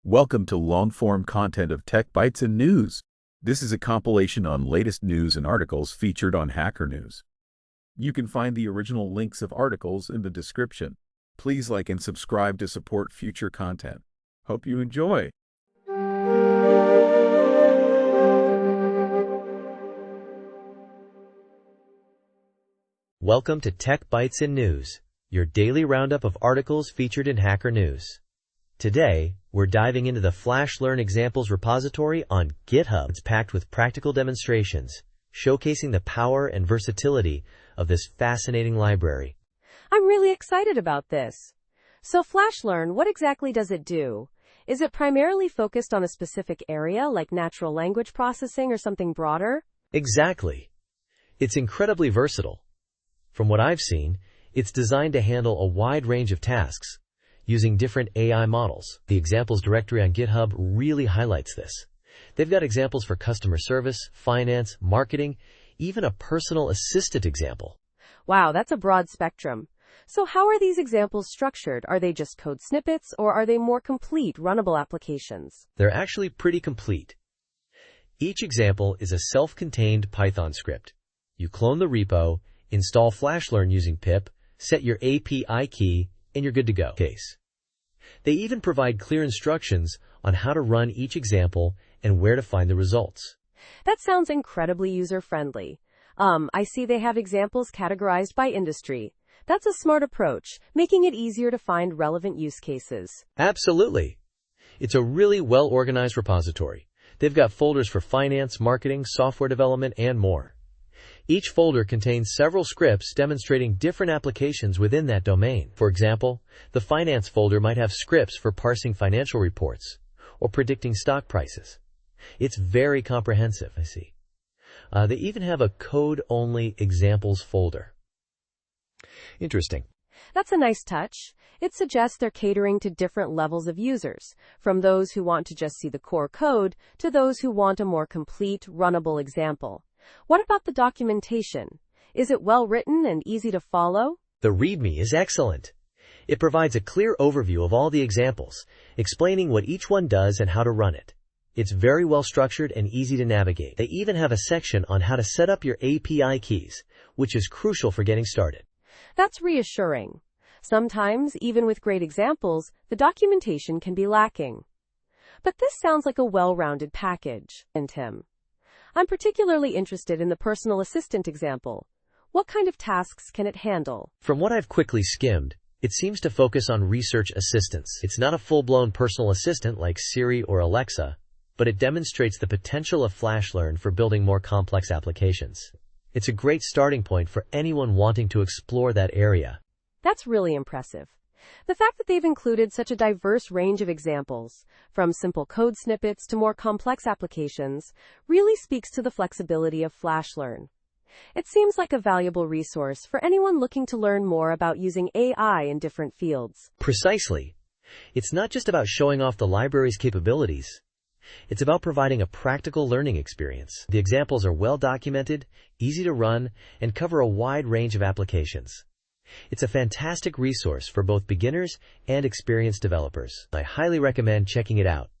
Welcome to long-form content of Tech Bytes and News. This is a compilation on latest news and articles featured on Hacker News. You can find the original links of articles in the description. Please like and subscribe to support future content. Hope you enjoy. Welcome to Tech Bytes and News, your daily roundup of articles featured in Hacker News. Today, we're diving into the FlashLearn Examples repository on GitHub. It's packed with practical demonstrations, showcasing the power and versatility of this fascinating library. I'm really excited about this. So FlashLearn, what exactly does it do? Is it primarily focused on a specific area like natural language processing or something broader? Exactly. It's incredibly versatile. From what I've seen, it's designed to handle a wide range of tasks, using different AI models. The examples directory on GitHub really highlights this. They've got examples for customer service, finance, marketing, even a personal assistant example. Wow, that's a broad spectrum. So how are these examples structured? Are they just code snippets, or are they more complete, runnable applications? They're actually pretty complete. Each example is a self-contained Python script. You clone the repo, install FlashLearn using pip, set your API key, and you're good to go. They even provide clear instructions on how to run each example and where to find the results. That sounds incredibly user-friendly. I see they have examples categorized by industry. That's a smart approach, making it easier to find relevant use cases. Absolutely. It's a really well-organized repository. They've got folders for finance, marketing, software development, and more. Each folder contains several scripts demonstrating different applications within that domain. For example, the finance folder might have scripts for parsing financial reports or predicting stock prices. It's very comprehensive, I see. They even have a code-only examples folder. Interesting. That's a nice touch. It suggests they're catering to different levels of users, from those who want to just see the core code to those who want a more complete, runnable example. What about the documentation? Is it well written and easy to follow? The README is excellent. It provides a clear overview of all the examples, explaining what each one does and how to run it. It's very well structured and easy to navigate. They even have a section on how to set up your API keys, which is crucial for getting started. That's reassuring. Sometimes, even with great examples, the documentation can be lacking. But this sounds like a well-rounded package. And Tim, I'm particularly interested in the personal assistant example. What kind of tasks can it handle? From what I've quickly skimmed, it seems to focus on research assistance. It's not a full-blown personal assistant like Siri or Alexa, but it demonstrates the potential of FlashLearn for building more complex applications. It's a great starting point for anyone wanting to explore that area. That's really impressive. The fact that they've included such a diverse range of examples, from simple code snippets to more complex applications, really speaks to the flexibility of FlashLearn. It seems like a valuable resource for anyone looking to learn more about using AI in different fields. Precisely. It's not just about showing off the library's capabilities. It's about providing a practical learning experience. The examples are well documented, easy to run, and cover a wide range of applications. It's a fantastic resource for both beginners and experienced developers. I highly recommend checking it out.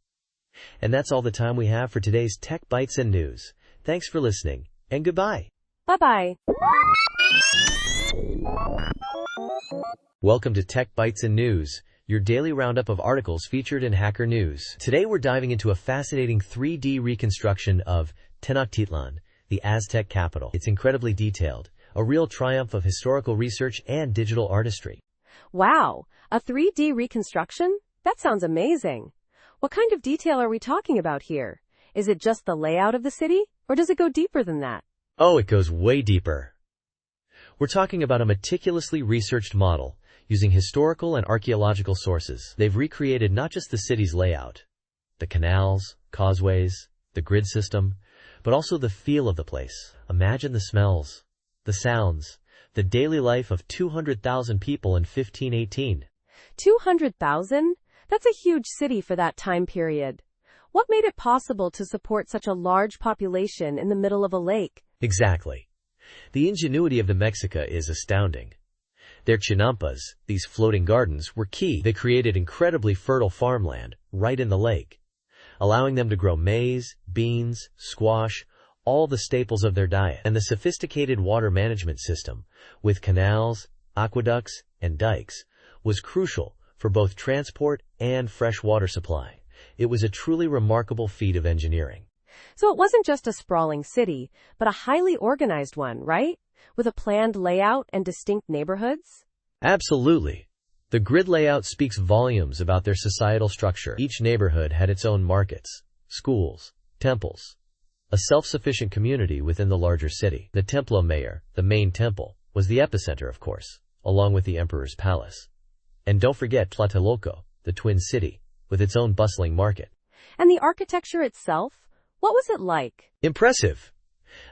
And that's all the time we have for today's Tech Bytes and News. Thanks for listening, and goodbye. Bye-bye. Welcome to Tech Bytes and News, your daily roundup of articles featured in Hacker News. Today we're diving into a fascinating 3D reconstruction of Tenochtitlan, the Aztec capital. It's incredibly detailed, a real triumph of historical research and digital artistry. Wow, a 3D reconstruction? That sounds amazing. What kind of detail are we talking about here? Is it just the layout of the city, or does it go deeper than that? Oh, it goes way deeper. We're talking about a meticulously researched model, using historical and archaeological sources. They've recreated not just the city's layout, the canals, causeways, the grid system, but also the feel of the place. Imagine the smells, the sounds, the daily life of 200,000 people in 1518. 200,000? That's a huge city for that time period. What made it possible to support such a large population in the middle of a lake? Exactly. The ingenuity of the Mexica is astounding. Their chinampas, these floating gardens, were key. They created incredibly fertile farmland right in the lake, allowing them to grow maize, beans, squash, all the staples of their diet. And the sophisticated water management system, with canals, aqueducts, and dikes, was crucial for both transport and fresh water supply. It was a truly remarkable feat of engineering. So it wasn't just a sprawling city, but a highly organized one, right? With a planned layout and distinct neighborhoods? Absolutely. The grid layout speaks volumes about their societal structure. Each neighborhood had its own markets, schools, temples, a self-sufficient community within the larger city. The Templo Mayor, the main temple, was the epicenter, of course, along with the emperor's palace. And don't forget Tlatelolco, the twin city, with its own bustling market. And the architecture itself? What was it like? Impressive.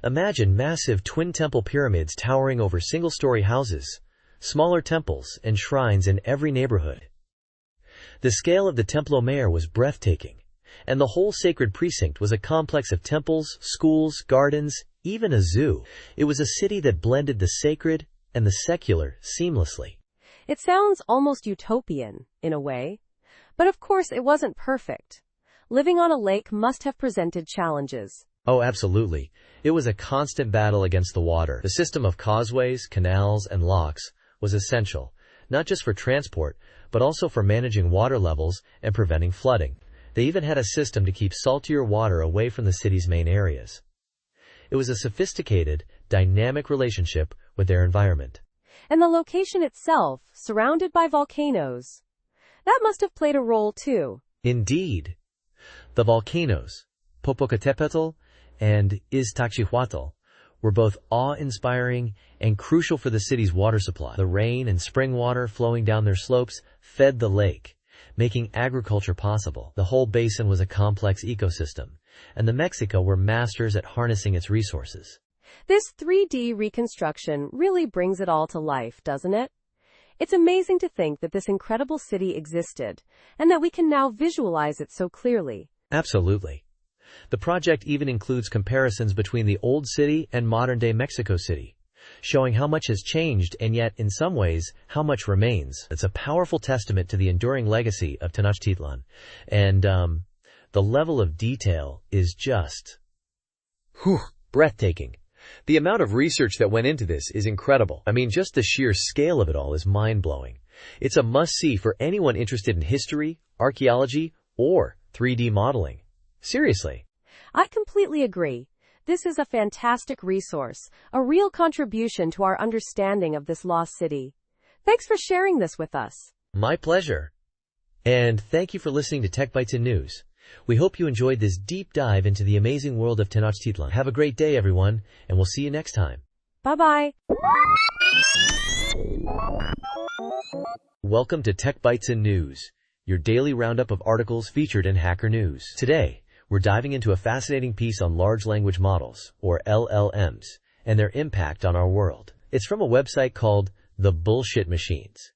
Imagine massive twin temple pyramids towering over single-story houses, smaller temples and shrines in every neighborhood. The scale of the Templo Mayor was breathtaking, and the whole sacred precinct was a complex of temples, schools, gardens, even a zoo. It was a city that blended the sacred and the secular seamlessly. It sounds almost utopian, in a way. But of course, it wasn't perfect. Living on a lake must have presented challenges. Oh, absolutely. It was a constant battle against the water. The system of causeways, canals, and locks was essential, not just for transport, but also for managing water levels and preventing flooding. They even had a system to keep saltier water away from the city's main areas. It was a sophisticated, dynamic relationship with their environment. And the location itself, surrounded by volcanoes. That must have played a role too. Indeed. The volcanoes, Popocatépetl and Iztaccíhuatl, were both awe-inspiring and crucial for the city's water supply. The rain and spring water flowing down their slopes fed the lake, making agriculture possible. The whole basin was a complex ecosystem, and the Mexico were masters at harnessing its resources. This 3D reconstruction really brings it all to life, doesn't it? It's amazing to think that this incredible city existed, and that we can now visualize it so clearly. Absolutely. The project even includes comparisons between the old city and modern-day Mexico City, showing how much has changed and yet, in some ways, how much remains. It's a powerful testament to the enduring legacy of Tenochtitlan, and the level of detail is just breathtaking. The amount of research that went into this is incredible. I mean, just the sheer scale of it all is mind-blowing. It's a must-see for anyone interested in history, archaeology, or 3D modeling. Seriously. I completely agree. This is a fantastic resource, a real contribution to our understanding of this lost city. Thanks for sharing this with us. My pleasure. And thank you for listening to Tech Bytes and News. We hope you enjoyed this deep dive into the amazing world of Tenochtitlan. Have a great day, everyone, and we'll see you next time. Bye-bye. Welcome to Tech Bytes and News, your daily roundup of articles featured in Hacker News. Today, we're diving into a fascinating piece on large language models, or LLMs, and their impact on our world. It's from a website called The Bullshit Machines,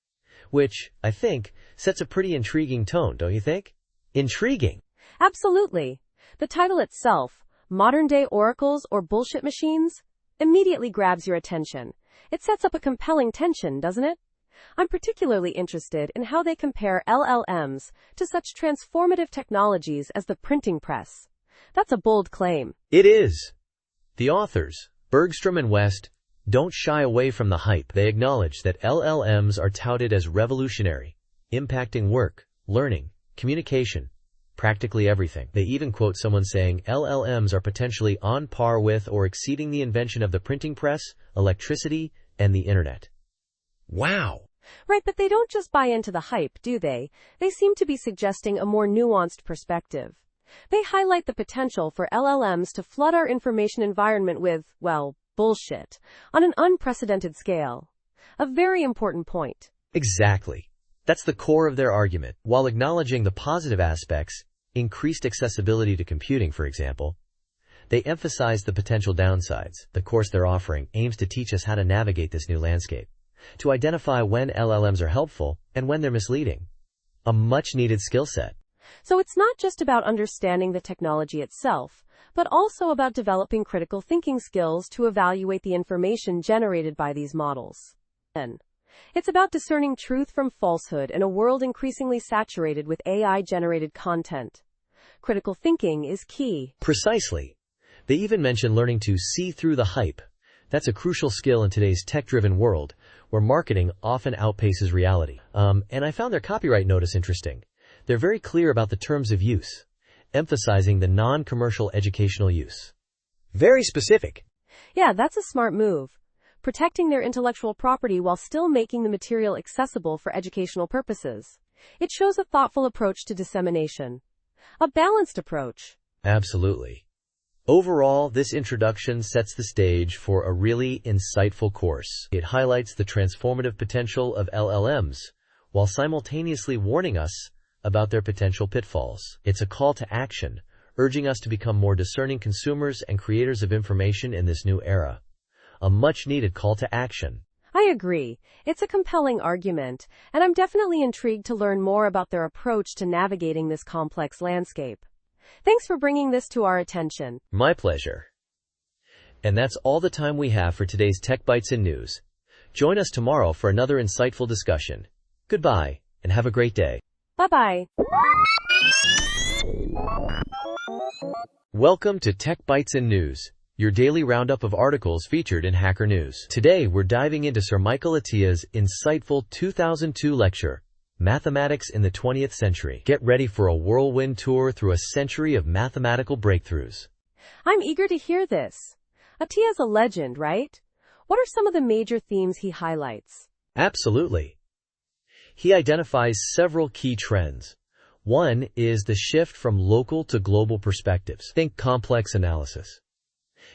which, I think, sets a pretty intriguing tone, don't you think? Intriguing. Absolutely. The title itself, Modern-Day Oracles or Bullshit Machines, immediately grabs your attention. It sets up a compelling tension, doesn't it? I'm particularly interested in how they compare LLMs to such transformative technologies as the printing press. That's a bold claim. It is. The authors, Bergstrom and West, don't shy away from the hype. They acknowledge that LLMs are touted as revolutionary, impacting work, learning, communication, practically everything. They even quote someone saying LLMs are potentially on par with or exceeding the invention of the printing press, electricity, and the internet. Wow. Right, but they don't just buy into the hype, do they? They seem to be suggesting a more nuanced perspective. They highlight the potential for LLMs to flood our information environment with, well, bullshit, on an unprecedented scale. A very important point. Exactly. That's the core of their argument. While acknowledging the positive aspects, increased accessibility to computing, for example, they emphasize the potential downsides. The course they're offering aims to teach us how to navigate this new landscape, to identify when LLMs are helpful and when they're misleading. A much-needed skill set. So it's not just about understanding the technology itself, but also about developing critical thinking skills to evaluate the information generated by these models. And It's about discerning truth from falsehood in a world increasingly saturated with AI-generated content. Critical thinking is key. Precisely. They even mention learning to see through the hype. That's a crucial skill in today's tech-driven world, where marketing often outpaces reality. And I found their copyright notice interesting. They're very clear about the terms of use, emphasizing the non-commercial educational use. Very specific. Yeah, that's a smart move. Protecting their intellectual property while still making the material accessible for educational purposes. It shows a thoughtful approach to dissemination. A balanced approach. Absolutely. Overall, this introduction sets the stage for a really insightful course. It highlights the transformative potential of LLMs, while simultaneously warning us about their potential pitfalls. It's a call to action, urging us to become more discerning consumers and creators of information in this new era. A much-needed call to action. I agree. It's a compelling argument, and I'm definitely intrigued to learn more about their approach to navigating this complex landscape. Thanks for bringing this to our attention. My pleasure. And that's all the time we have for today's Tech Bytes and News. Join us tomorrow for another insightful discussion. Goodbye, and have a great day. Bye-bye. Welcome to Tech Bytes and News, your daily roundup of articles featured in Hacker News. Today, we're diving into Sir Michael Atiyah's insightful 2002 lecture, Mathematics in the 20th Century. Get ready for a whirlwind tour through a century of mathematical breakthroughs. I'm eager to hear this. Atiyah's a legend, right? What are some of the major themes he highlights? Absolutely. He identifies several key trends. One is the shift from local to global perspectives. Think complex analysis.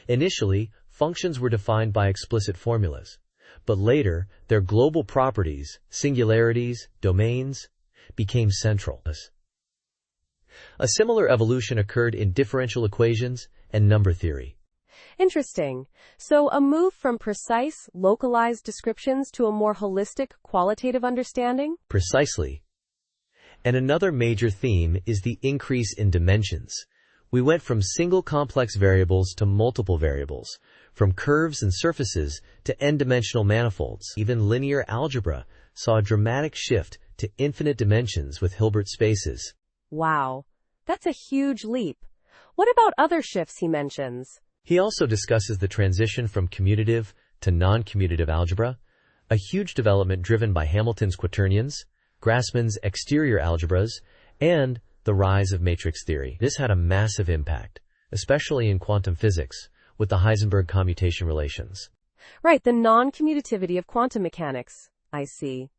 Initially, functions were defined by explicit formulas, but later, their global properties, singularities, domains, became central. A similar evolution occurred in differential equations and number theory. Interesting. So a move from precise, localized descriptions to a more holistic, qualitative understanding? Precisely. And another major theme is the increase in dimensions. We went from single complex variables to multiple variables, from curves and surfaces to n-dimensional manifolds. Even linear algebra saw a dramatic shift to infinite dimensions with Hilbert spaces. Wow, that's a huge leap. What about other shifts he mentions? He also discusses the transition from commutative to non-commutative algebra, a huge development driven by Hamilton's quaternions, Grassmann's exterior algebras, and the rise of matrix theory. This had a massive impact, especially in quantum physics, with the Heisenberg commutation relations. Right, the non-commutativity of quantum mechanics. I see.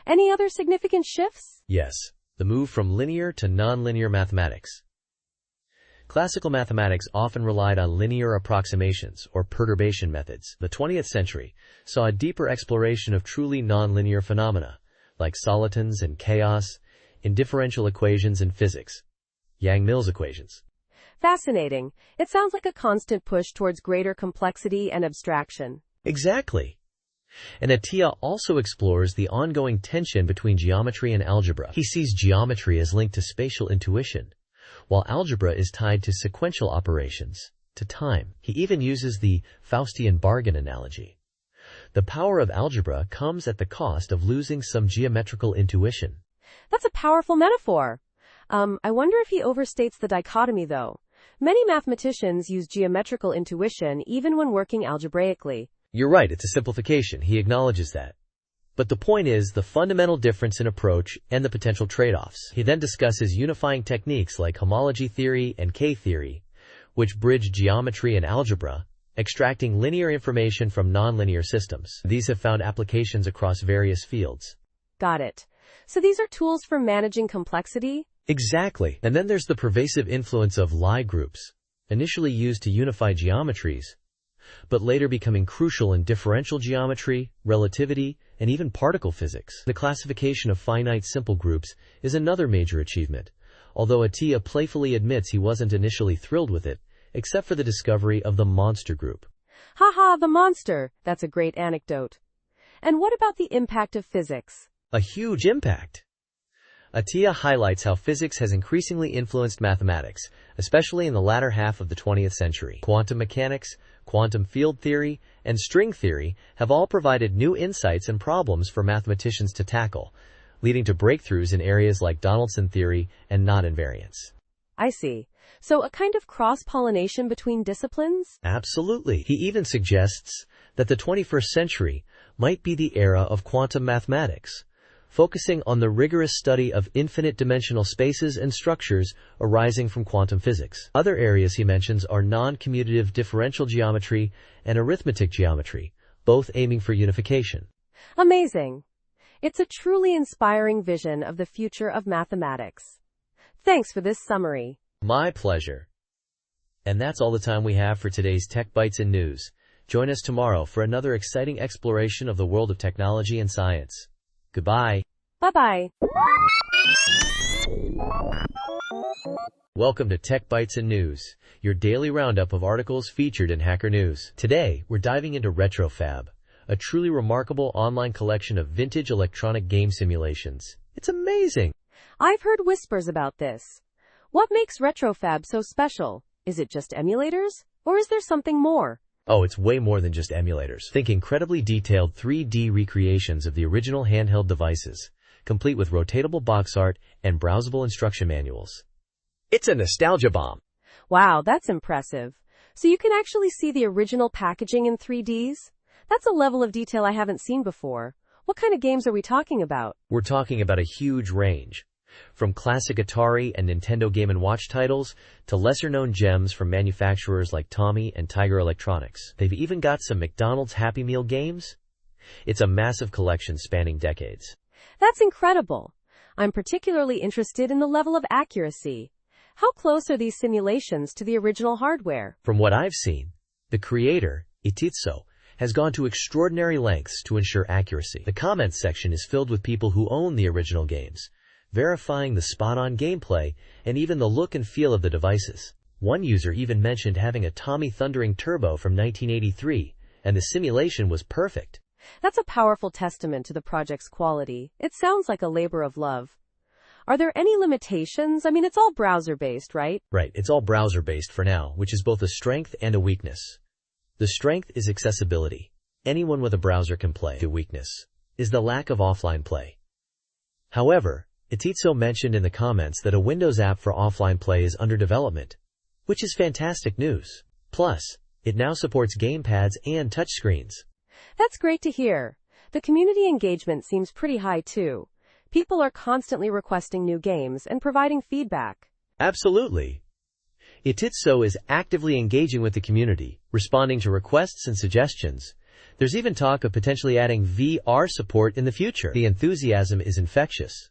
Any other significant shifts? Yes, the move from linear to nonlinear mathematics. Classical mathematics often relied on linear approximations or perturbation methods. The 20th century saw a deeper exploration of truly nonlinear phenomena, like solitons and chaos, in differential equations in physics, Yang-Mills equations. Fascinating. It sounds like a constant push towards greater complexity and abstraction. Exactly. And Atiyah also explores the ongoing tension between geometry and algebra. He sees geometry as linked to spatial intuition, while algebra is tied to sequential operations, to time. He even uses the Faustian bargain analogy. The power of algebra comes at the cost of losing some geometrical intuition. That's a powerful metaphor. I wonder if he overstates the dichotomy, though. Many mathematicians use geometrical intuition even when working algebraically. You're right, it's a simplification. He acknowledges that. But the point is the fundamental difference in approach and the potential trade-offs. He then discusses unifying techniques like homology theory and K-theory, which bridge geometry and algebra, extracting linear information from nonlinear systems. These have found applications across various fields. Got it. So these are tools for managing complexity? Exactly. And then there's the pervasive influence of Lie groups, initially used to unify geometries, but later becoming crucial in differential geometry, relativity, and even particle physics. The classification of finite simple groups is another major achievement, although Atiyah playfully admits he wasn't initially thrilled with it, except for the discovery of the monster group. Haha, the monster. That's a great anecdote. And what about the impact of physics? A huge impact. Atiyah highlights how physics has increasingly influenced mathematics, especially in the latter half of the 20th century. Quantum mechanics, quantum field theory, and string theory have all provided new insights and problems for mathematicians to tackle, leading to breakthroughs in areas like Donaldson theory and knot invariance. I see. So a kind of cross-pollination between disciplines? Absolutely. He even suggests that the 21st century might be the era of quantum mathematics, focusing on the rigorous study of infinite dimensional spaces and structures arising from quantum physics. Other areas he mentions are non-commutative differential geometry and arithmetic geometry, both aiming for unification. Amazing. It's a truly inspiring vision of the future of mathematics. Thanks for this summary. My pleasure. And that's all the time we have for today's Tech Bytes and News. Join us tomorrow for another exciting exploration of the world of technology and science. Goodbye. Bye-bye. Welcome to Tech Bytes and News, your daily roundup of articles featured in Hacker News. Today, we're diving into RetroFab, a truly remarkable online collection of vintage electronic game simulations. It's amazing! I've heard whispers about this. What makes RetroFab so special? Is it just emulators? Or is there something more? Oh, it's way more than just emulators. Think incredibly detailed 3D recreations of the original handheld devices, complete with rotatable box art and browsable instruction manuals. It's a nostalgia bomb. Wow, that's impressive. So you can actually see the original packaging in 3Ds? That's a level of detail I haven't seen before. What kind of games are we talking about? We're talking about a huge range. From classic Atari and Nintendo Game & Watch titles to lesser-known gems from manufacturers like Tommy and Tiger Electronics. They've even got some McDonald's Happy Meal games. It's a massive collection spanning decades. That's incredible. I'm particularly interested in the level of accuracy. How close are these simulations to the original hardware? From what I've seen, the creator, Ititso, has gone to extraordinary lengths to ensure accuracy. The comments section is filled with people who own the original games, verifying the spot-on gameplay and even the look and feel of the devices. One user even mentioned having a Tommy Thundering Turbo from 1983, and the simulation was perfect. That's a powerful testament to the project's quality. It sounds like a labor of love. Are there any limitations? I mean, it's all browser-based, right? Right, it's all browser-based for now, which is both a strength and a weakness. The strength is accessibility. Anyone with a browser can play. The weakness is the lack of offline play. However, Ititso mentioned in the comments that a Windows app for offline play is under development, which is fantastic news. Plus, it now supports gamepads and touchscreens. That's great to hear. The community engagement seems pretty high too. People are constantly requesting new games and providing feedback. Absolutely. Ititso is actively engaging with the community, responding to requests and suggestions. There's even talk of potentially adding VR support in the future. The enthusiasm is infectious.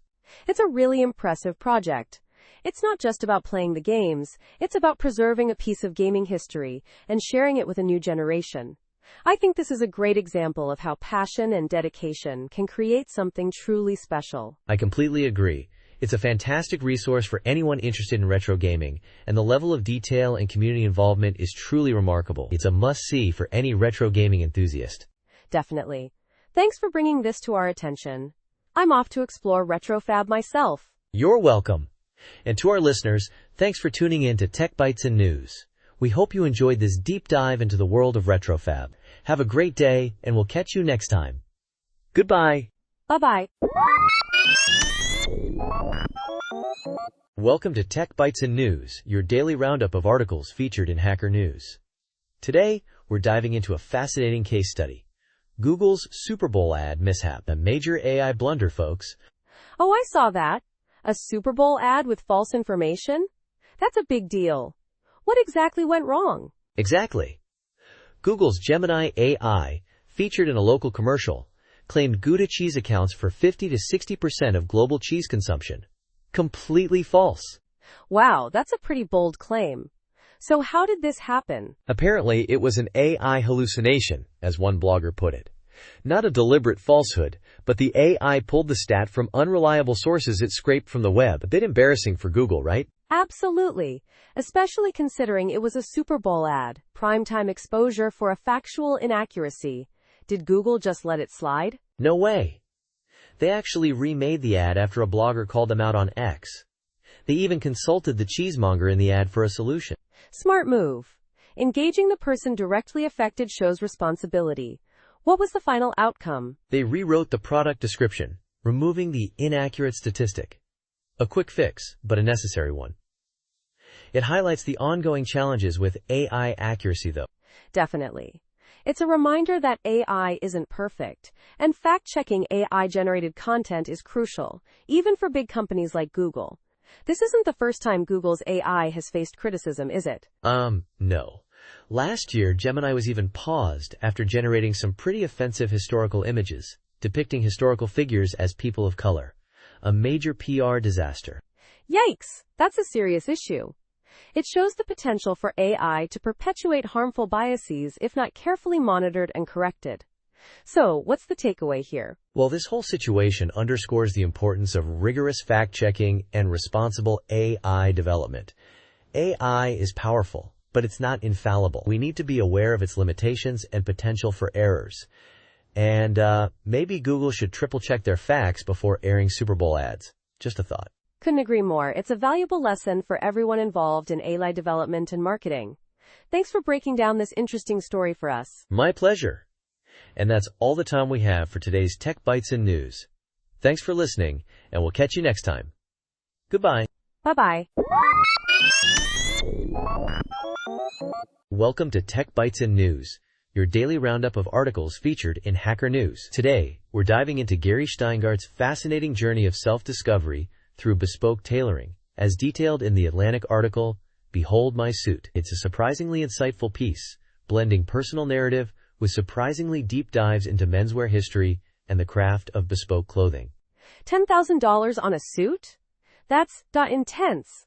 It's a really impressive project. It's not just about playing the games, it's about preserving a piece of gaming history and sharing it with a new generation. I think this is a great example of how passion and dedication can create something truly special. I completely agree. It's a fantastic resource for anyone interested in retro gaming, and the level of detail and community involvement is truly remarkable. It's a must-see for any retro gaming enthusiast. Definitely. Thanks for bringing this to our attention. I'm off to explore RetroFab myself. You're welcome. And to our listeners, thanks for tuning in to Tech Bytes and News. We hope you enjoyed this deep dive into the world of RetroFab. Have a great day, and we'll catch you next time. Goodbye. Bye-bye. Welcome to Tech Bytes and News, your daily roundup of articles featured in Hacker News. Today, we're diving into a fascinating case study. Google's Super Bowl ad mishap, a major AI blunder, folks. Oh, I saw that. A Super Bowl ad with false information? That's a big deal. What exactly went wrong? Exactly. Google's Gemini AI, featured in a local commercial, claimed Gouda cheese accounts for 50 to 60% of global cheese consumption. Completely false. Wow, that's a pretty bold claim. So how did this happen? Apparently, it was an AI hallucination, as one blogger put it. Not a deliberate falsehood, but the AI pulled the stat from unreliable sources it scraped from the web. A bit embarrassing for Google, right? Absolutely. Especially considering it was a Super Bowl ad, primetime exposure for a factual inaccuracy. Did Google just let it slide? No way. They actually remade the ad after a blogger called them out on X. They even consulted the cheesemonger in the ad for a solution. Smart move. Engaging the person directly affected shows responsibility. What was the final outcome? They rewrote the product description, removing the inaccurate statistic. A quick fix, but a necessary one. It highlights the ongoing challenges with AI accuracy, though. Definitely. It's a reminder that AI isn't perfect, and fact-checking AI-generated content is crucial, even for big companies like Google. This isn't the first time Google's AI has faced criticism, is it? No. Last year, Gemini was even paused after generating some pretty offensive historical images, depicting historical figures as people of color. A major PR disaster. Yikes! That's a serious issue. It shows the potential for AI to perpetuate harmful biases if not carefully monitored and corrected. So, what's the takeaway here? Well, this whole situation underscores the importance of rigorous fact-checking and responsible AI development. AI is powerful, but it's not infallible. We need to be aware of its limitations and potential for errors. And maybe Google should triple-check their facts before airing Super Bowl ads. Just a thought. Couldn't agree more. It's a valuable lesson for everyone involved in AI development and marketing. Thanks for breaking down this interesting story for us. My pleasure. And that's all the time we have for today's Tech Bytes and News. Thanks for listening, and we'll catch you next time. Goodbye. Bye-bye. Welcome to Tech Bytes and News, your daily roundup of articles featured in Hacker News. Today, we're diving into Gary Steingart's fascinating journey of self-discovery through bespoke tailoring, as detailed in the Atlantic article, Behold My Suit. It's a surprisingly insightful piece, blending personal narrative with surprisingly deep dives into menswear history and the craft of bespoke clothing. $10,000 on a suit? That's intense.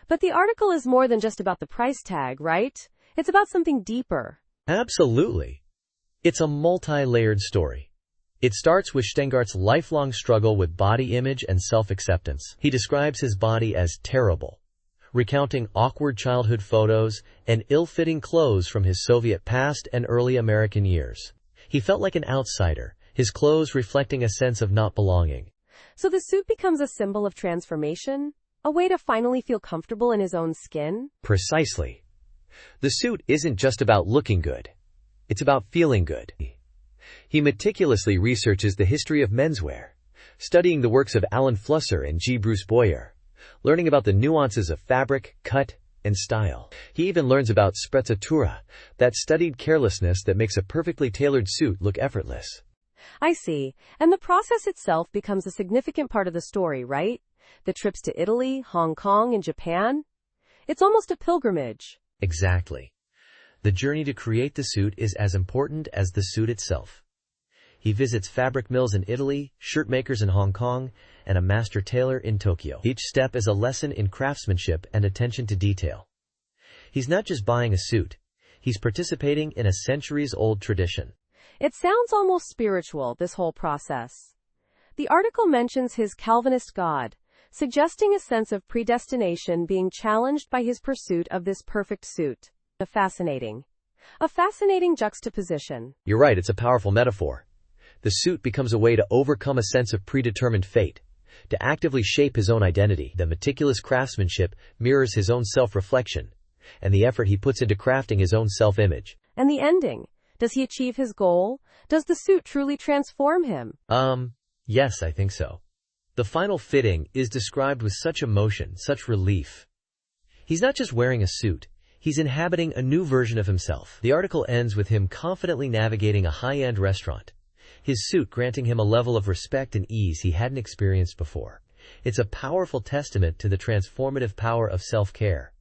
But the article is more than just about the price tag, right? It's about something deeper. Absolutely. It's a multi-layered story. It starts with Steingart's lifelong struggle with body image and self-acceptance. He describes his body as terrible, recounting awkward childhood photos and ill-fitting clothes from his Soviet past and early American years. He felt like an outsider, his clothes reflecting a sense of not belonging. So the suit becomes a symbol of transformation? A way to finally feel comfortable in his own skin? Precisely. The suit isn't just about looking good. It's about feeling good. He meticulously researches the history of menswear, studying the works of Alan Flusser and G. Bruce Boyer, learning about the nuances of fabric, cut, and style. He even learns about sprezzatura, that studied carelessness that makes a perfectly tailored suit look effortless. I see. And the process itself becomes a significant part of the story, right? The trips to Italy, Hong Kong, and Japan? It's almost a pilgrimage. Exactly. The journey to create the suit is as important as the suit itself. He visits fabric mills in Italy, shirt makers in Hong Kong, and a master tailor in Tokyo. Each step is a lesson in craftsmanship and attention to detail. He's not just buying a suit. He's participating in a centuries-old tradition. It sounds almost spiritual, this whole process. The article mentions his Calvinist God, suggesting a sense of predestination being challenged by his pursuit of this perfect suit. A fascinating juxtaposition. You're right, it's a powerful metaphor. The suit becomes a way to overcome a sense of predetermined fate, to actively shape his own identity. The meticulous craftsmanship mirrors his own self-reflection, and the effort he puts into crafting his own self-image. And the ending? Does he achieve his goal? Does the suit truly transform him? Yes, I think so. The final fitting is described with such emotion, such relief. He's not just wearing a suit. He's inhabiting a new version of himself. The article ends with him confidently navigating a high-end restaurant, his suit granting him a level of respect and ease he hadn't experienced before. It's a powerful testament to the transformative power of self-care,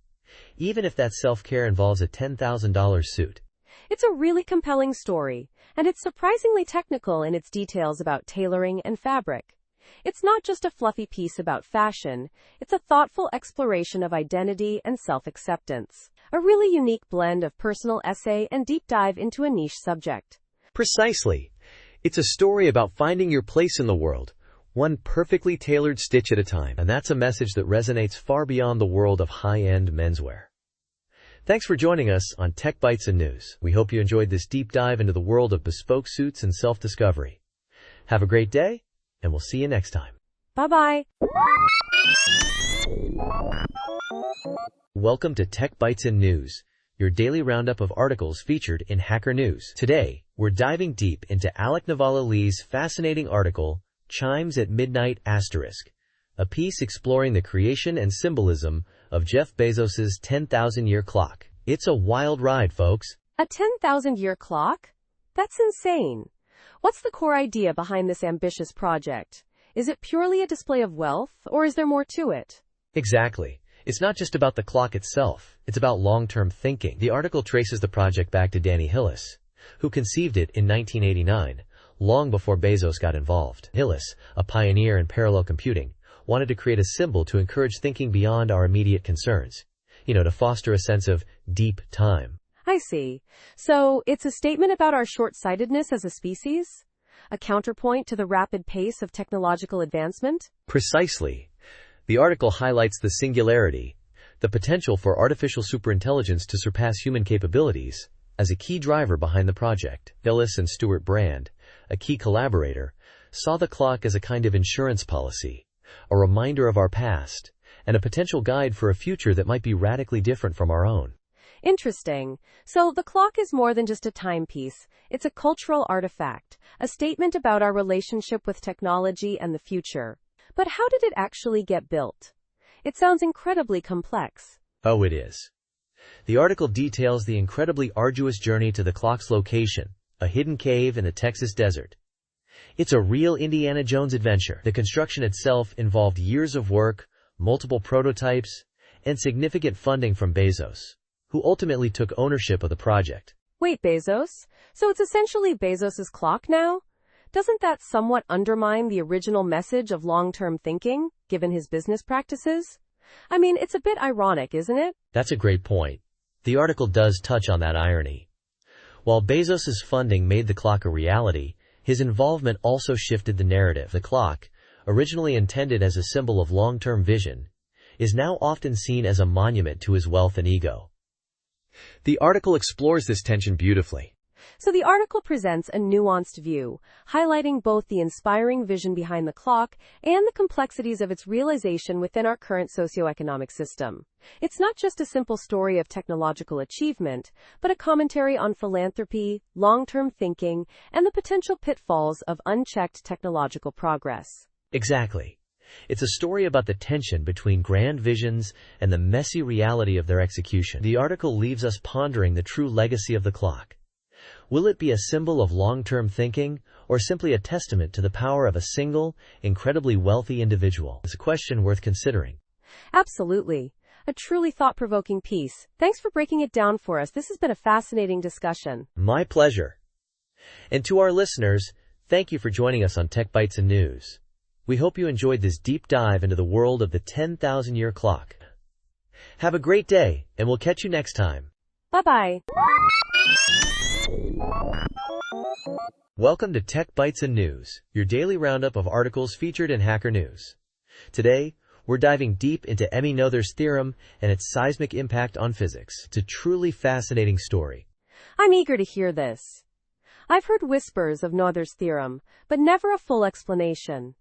even if that self-care involves a $10,000 suit. It's a really compelling story, and it's surprisingly technical in its details about tailoring and fabric. It's not just a fluffy piece about fashion, it's a thoughtful exploration of identity and self-acceptance. A really unique blend of personal essay and deep dive into a niche subject. Precisely. It's a story about finding your place in the world, one perfectly tailored stitch at a time. And that's a message that resonates far beyond the world of high-end menswear. Thanks for joining us on Tech Bytes and News. We hope you enjoyed this deep dive into the world of bespoke suits and self-discovery. Have a great day, and we'll see you next time. Bye-bye. Welcome to Tech Bytes and News, your daily roundup of articles featured in Hacker News. Today, we're diving deep into Alec Navala-Lee's fascinating article, Chimes at Midnight*, a piece exploring the creation and symbolism of Jeff Bezos's 10,000-year clock. It's a wild ride, folks. A 10,000-year clock? That's insane. What's the core idea behind this ambitious project? Is it purely a display of wealth, or is there more to it? Exactly. It's not just about the clock itself, it's about long-term thinking. The article traces the project back to Danny Hillis, who conceived it in 1989, long before Bezos got involved. Hillis, a pioneer in parallel computing, wanted to create a symbol to encourage thinking beyond our immediate concerns, to foster a sense of deep time. I see. So, it's a statement about our short-sightedness as a species? A counterpoint to the rapid pace of technological advancement? Precisely. The article highlights the singularity, the potential for artificial superintelligence to surpass human capabilities, as a key driver behind the project. Hillis and Stuart Brand, a key collaborator, saw the clock as a kind of insurance policy, a reminder of our past, and a potential guide for a future that might be radically different from our own. Interesting. So the clock is more than just a timepiece. It's a cultural artifact, a statement about our relationship with technology and the future. But how did it actually get built? It sounds incredibly complex. Oh, it is. The article details the incredibly arduous journey to the clock's location, a hidden cave in the Texas desert. It's a real Indiana Jones adventure. The construction itself involved years of work, multiple prototypes, and significant funding from Bezos, who ultimately took ownership of the project. Wait, Bezos? So it's essentially Bezos's clock now? Doesn't that somewhat undermine the original message of long-term thinking, given his business practices? I mean, it's a bit ironic, isn't it? That's a great point. The article does touch on that irony. While Bezos's funding made the clock a reality, his involvement also shifted the narrative. The clock, originally intended as a symbol of long-term vision, is now often seen as a monument to his wealth and ego. The article explores this tension beautifully. So the article presents a nuanced view, highlighting both the inspiring vision behind the clock and the complexities of its realization within our current socioeconomic system. It's not just a simple story of technological achievement, but a commentary on philanthropy, long-term thinking, and the potential pitfalls of unchecked technological progress. Exactly. It's a story about the tension between grand visions and the messy reality of their execution. The article leaves us pondering the true legacy of the clock. Will it be a symbol of long-term thinking, or simply a testament to the power of a single, incredibly wealthy individual? It's a question worth considering. Absolutely. A truly thought-provoking piece. Thanks for breaking it down for us. This has been a fascinating discussion. My pleasure. And to our listeners, thank you for joining us on Tech Bytes and News. We hope you enjoyed this deep dive into the world of the 10,000-year clock. Have a great day, and we'll catch you next time. Bye-bye. Welcome to Tech Bytes and News, your daily roundup of articles featured in Hacker News. Today, we're diving deep into Emmy Noether's theorem and its seismic impact on physics. It's a truly fascinating story. I'm eager to hear this. I've heard whispers of Noether's theorem, but never a full explanation.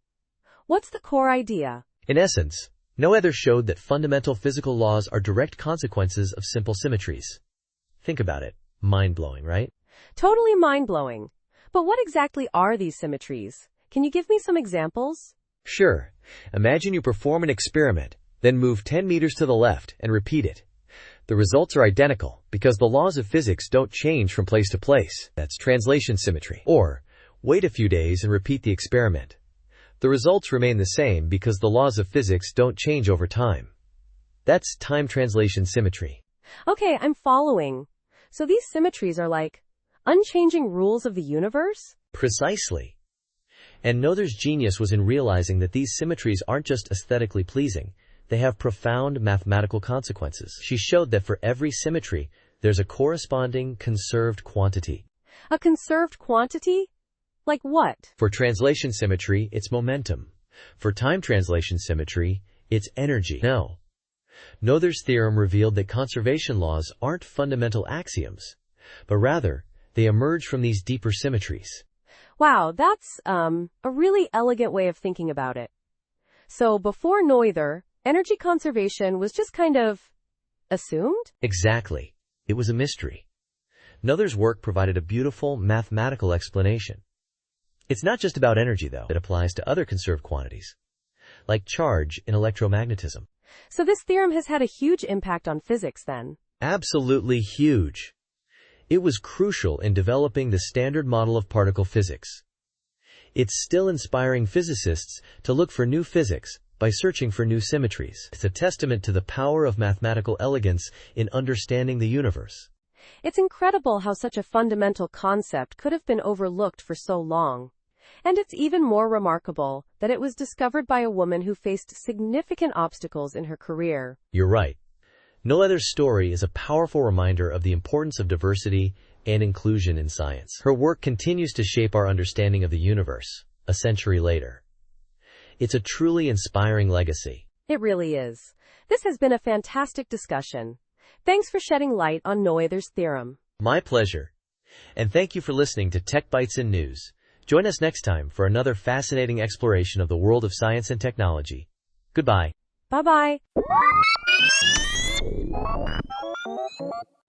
What's the core idea? In essence, Noether showed that fundamental physical laws are direct consequences of simple symmetries. Think about it. Mind-blowing, right? Totally mind-blowing. But what exactly are these symmetries? Can you give me some examples? Sure. Imagine you perform an experiment, then move 10 meters to the left and repeat it. The results are identical because the laws of physics don't change from place to place. That's translation symmetry. Or, wait a few days and repeat the experiment. The results remain the same because the laws of physics don't change over time. That's time translation symmetry. Okay, I'm following. So these symmetries are like unchanging rules of the universe? Precisely. And Noether's genius was in realizing that these symmetries aren't just aesthetically pleasing, they have profound mathematical consequences. She showed that for every symmetry, there's a corresponding conserved quantity. A conserved quantity? Like what? For translation symmetry, it's momentum. For time translation symmetry, it's energy. Now, Noether's theorem revealed that conservation laws aren't fundamental axioms, but rather, they emerge from these deeper symmetries. Wow, that's a really elegant way of thinking about it. So before Noether, energy conservation was just kind of assumed? Exactly. It was a mystery. Noether's work provided a beautiful mathematical explanation. It's not just about energy, though. It applies to other conserved quantities, like charge in electromagnetism. So this theorem has had a huge impact on physics then. Absolutely huge. It was crucial in developing the standard model of particle physics. It's still inspiring physicists to look for new physics by searching for new symmetries. It's a testament to the power of mathematical elegance in understanding the universe. It's incredible how such a fundamental concept could have been overlooked for so long. And it's even more remarkable that it was discovered by a woman who faced significant obstacles in her career. You're right. Noether's story is a powerful reminder of the importance of diversity and inclusion in science. Her work continues to shape our understanding of the universe, a century later. It's a truly inspiring legacy. It really is. This has been a fantastic discussion. Thanks for shedding light on Noether's theorem. My pleasure. And thank you for listening to Tech Bytes and News. Join us next time for another fascinating exploration of the world of science and technology. Goodbye. Bye-bye.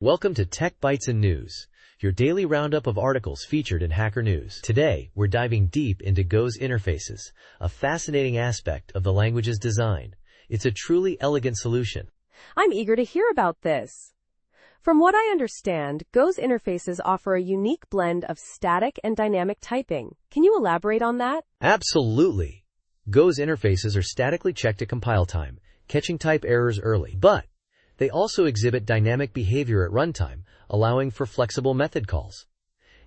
Welcome to Tech Bytes and News, your daily roundup of articles featured in Hacker News. Today, we're diving deep into Go's interfaces, a fascinating aspect of the language's design. It's a truly elegant solution. I'm eager to hear about this. From what I understand, Go's interfaces offer a unique blend of static and dynamic typing. Can you elaborate on that? Absolutely. Go's interfaces are statically checked at compile time, catching type errors early, but they also exhibit dynamic behavior at runtime, allowing for flexible method calls.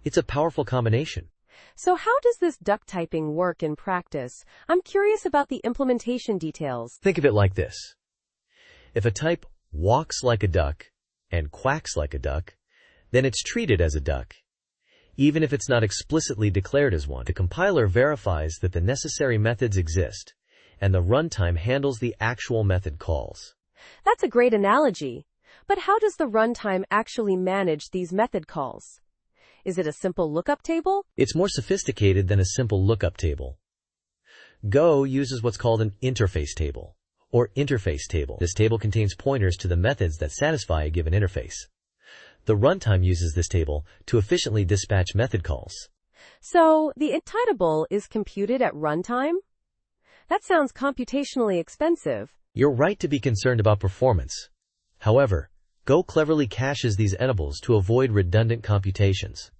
It's a powerful combination. So how does this duck typing work in practice? I'm curious about the implementation details. Think of it like this. If a type walks like a duck and quacks like a duck, then it's treated as a duck. Even if it's not explicitly declared as one, the compiler verifies that the necessary methods exist, and the runtime handles the actual method calls. That's a great analogy. But how does the runtime actually manage these method calls? Is it a simple lookup table? It's more sophisticated than a simple lookup table. Go uses what's called an interface table, or interface table. This table contains pointers to the methods that satisfy a given interface. The runtime uses this table to efficiently dispatch method calls. So, the entitable is computed at runtime? That sounds computationally expensive. You're right to be concerned about performance. However, Go cleverly caches these entables to avoid redundant computations.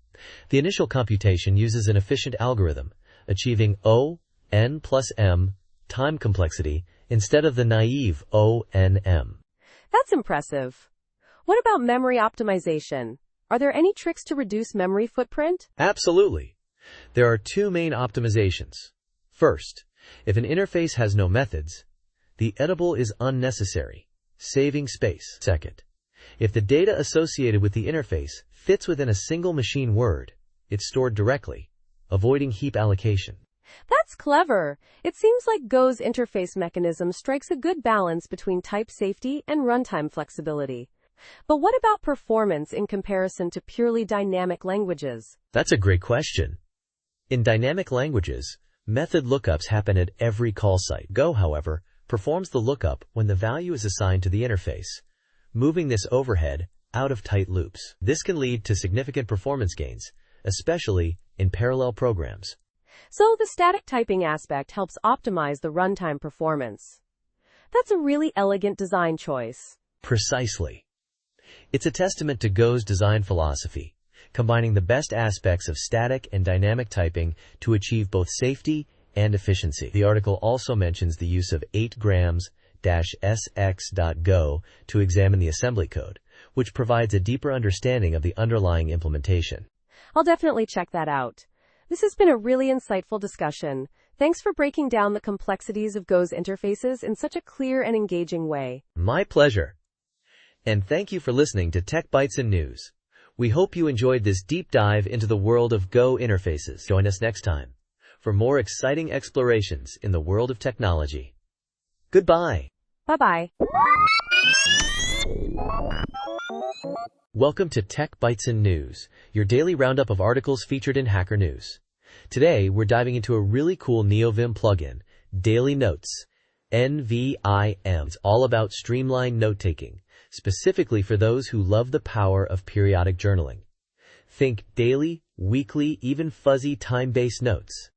The initial computation uses an efficient algorithm, achieving O(n plus m) time complexity instead of the naive O(n)m). That's impressive. What about memory optimization? Are there any tricks to reduce memory footprint? Absolutely. There are two main optimizations. First, if an interface has no methods, the editable is unnecessary, saving space. Second, if the data associated with the interface fits within a single machine word, it's stored directly, avoiding heap allocation. That's clever. It seems like Go's interface mechanism strikes a good balance between type safety and runtime flexibility. But what about performance in comparison to purely dynamic languages? That's a great question. In dynamic languages, method lookups happen at every call site. Go, however, performs the lookup when the value is assigned to the interface, moving this overhead out of tight loops. This can lead to significant performance gains, especially in parallel programs. So the static typing aspect helps optimize the runtime performance. That's a really elegant design choice. Precisely. It's a testament to Go's design philosophy, combining the best aspects of static and dynamic typing to achieve both safety and efficiency. The article also mentions the use of 8grams-sx.go to examine the assembly code, which provides a deeper understanding of the underlying implementation. I'll definitely check that out. This has been a really insightful discussion. Thanks for breaking down the complexities of Go's interfaces in such a clear and engaging way. My pleasure. And thank you for listening to Tech Bytes and News. We hope you enjoyed this deep dive into the world of Go interfaces. Join us next time for more exciting explorations in the world of technology. Goodbye. Bye-bye. Welcome to Tech Bytes and News, your daily roundup of articles featured in Hacker News. Today, we're diving into a really cool NeoVim plugin, Daily Notes, NVIM. It's all about streamlined note-taking, specifically for those who love the power of periodic journaling. Think daily, weekly, even fuzzy time-based notes.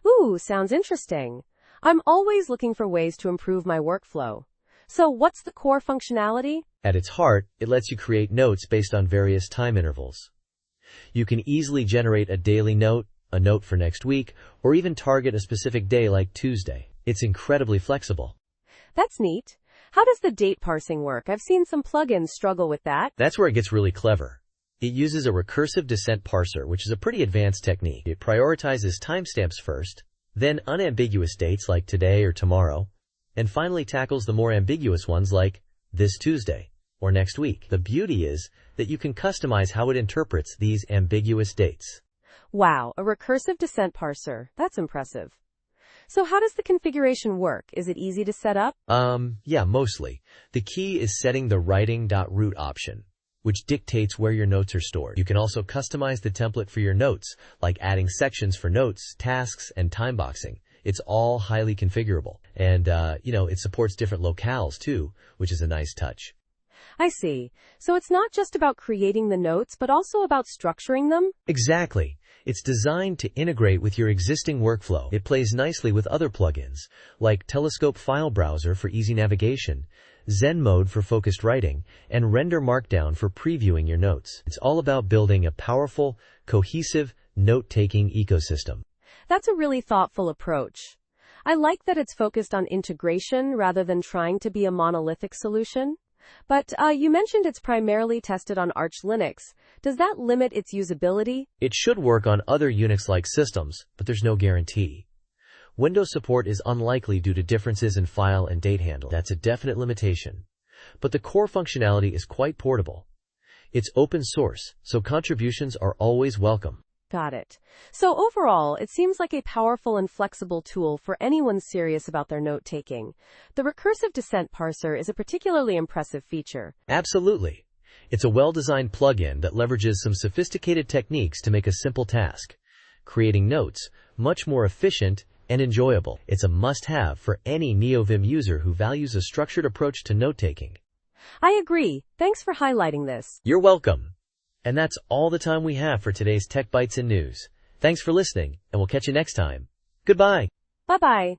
Ooh, sounds interesting. I'm always looking for ways to improve my workflow. So what's the core functionality? At its heart, it lets you create notes based on various time intervals. You can easily generate a daily note, a note for next week, or even target a specific day like Tuesday. It's incredibly flexible. That's neat. How does the date parsing work? I've seen some plugins struggle with that. That's where it gets really clever. It uses a recursive descent parser, which is a pretty advanced technique. It prioritizes timestamps first, then unambiguous dates like today or tomorrow, and finally tackles the more ambiguous ones like this Tuesday or next week. The beauty is that you can customize how it interprets these ambiguous dates. Wow, a recursive descent parser. That's impressive. So how does the configuration work? Is it easy to set up? Yeah, mostly. The key is setting the writing.root option, which dictates where your notes are stored. You can also customize the template for your notes, like adding sections for notes, tasks, and time boxing. It's all highly configurable. And, it supports different locales too, which is a nice touch. I see. So it's not just about creating the notes, but also about structuring them? Exactly. It's designed to integrate with your existing workflow. It plays nicely with other plugins, like Telescope File Browser for easy navigation, Zen Mode for focused writing, and Render Markdown for previewing your notes. It's all about building a powerful, cohesive, note-taking ecosystem. That's a really thoughtful approach. I like that it's focused on integration rather than trying to be a monolithic solution. But you mentioned it's primarily tested on Arch Linux. Does that limit its usability? It should work on other Unix-like systems, but there's no guarantee. Windows support is unlikely due to differences in file and date handling. That's a definite limitation. But the core functionality is quite portable. It's open source, so contributions are always welcome. Got it. So overall, it seems like a powerful and flexible tool for anyone serious about their note-taking. The recursive descent parser is a particularly impressive feature. Absolutely. It's a well-designed plugin that leverages some sophisticated techniques to make a simple task, creating notes, much more efficient and enjoyable. It's a must-have for any NeoVim user who values a structured approach to note-taking. I agree. Thanks for highlighting this. You're welcome. And that's all the time we have for today's Tech Bytes and News. Thanks for listening, and we'll catch you next time. Goodbye. Bye-bye.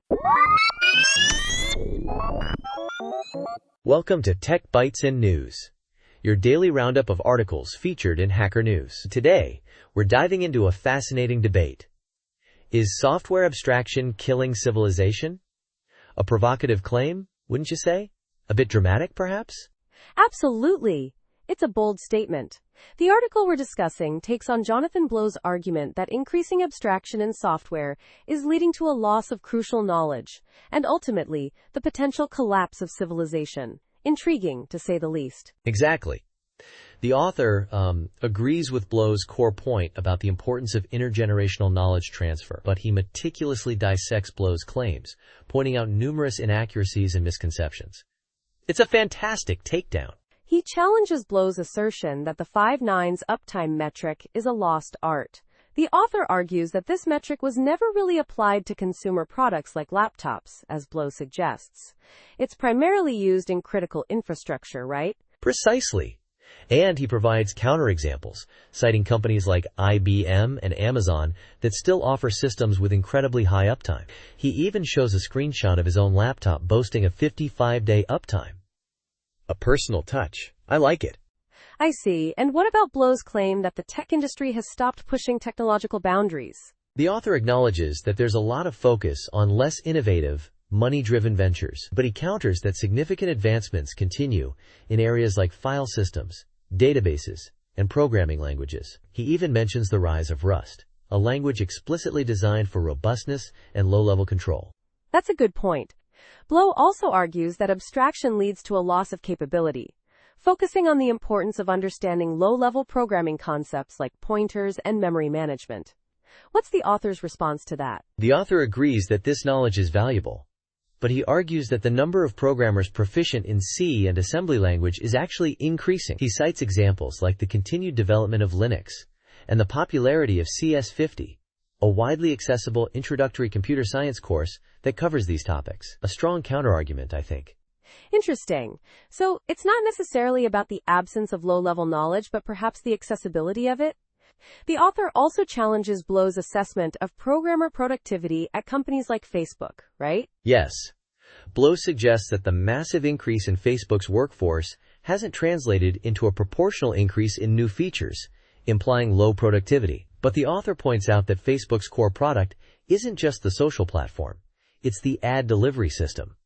Welcome to Tech Bytes and News, your daily roundup of articles featured in Hacker News. Today, we're diving into a fascinating debate. Is software abstraction killing civilization? A provocative claim, wouldn't you say? A bit dramatic, perhaps? Absolutely. It's a bold statement. The article we're discussing takes on Jonathan Blow's argument that increasing abstraction in software is leading to a loss of crucial knowledge, and ultimately, the potential collapse of civilization. Intriguing, to say the least. Exactly. The author agrees with Blow's core point about the importance of intergenerational knowledge transfer, but he meticulously dissects Blow's claims, pointing out numerous inaccuracies and misconceptions. It's a fantastic takedown. He challenges Blow's assertion that the 5 nines uptime metric is a lost art. The author argues that this metric was never really applied to consumer products like laptops, as Blow suggests. It's primarily used in critical infrastructure, right? Precisely. And he provides counterexamples, citing companies like IBM and Amazon that still offer systems with incredibly high uptime. He even shows a screenshot of his own laptop boasting a 55-day uptime. A personal touch. I like it. I see. And what about Blow's claim that the tech industry has stopped pushing technological boundaries? The author acknowledges that there's a lot of focus on less innovative, money-driven ventures, but he counters that significant advancements continue in areas like file systems, databases, and programming languages. He even mentions the rise of Rust, a language explicitly designed for robustness and low-level control. That's a good point. Blow also argues that abstraction leads to a loss of capability, focusing on the importance of understanding low-level programming concepts like pointers and memory management. What's the author's response to that? The author agrees that this knowledge is valuable, but he argues that the number of programmers proficient in C and assembly language is actually increasing. He cites examples like the continued development of Linux and the popularity of CS50, a widely accessible introductory computer science course that covers these topics. A strong counterargument, I think. Interesting. So it's not necessarily about the absence of low-level knowledge, but perhaps the accessibility of it? The author also challenges Blow's assessment of programmer productivity at companies like Facebook, right? Yes. Blow suggests that the massive increase in Facebook's workforce hasn't translated into a proportional increase in new features, implying low productivity. But the author points out that Facebook's core product isn't just the social platform. It's the ad delivery system.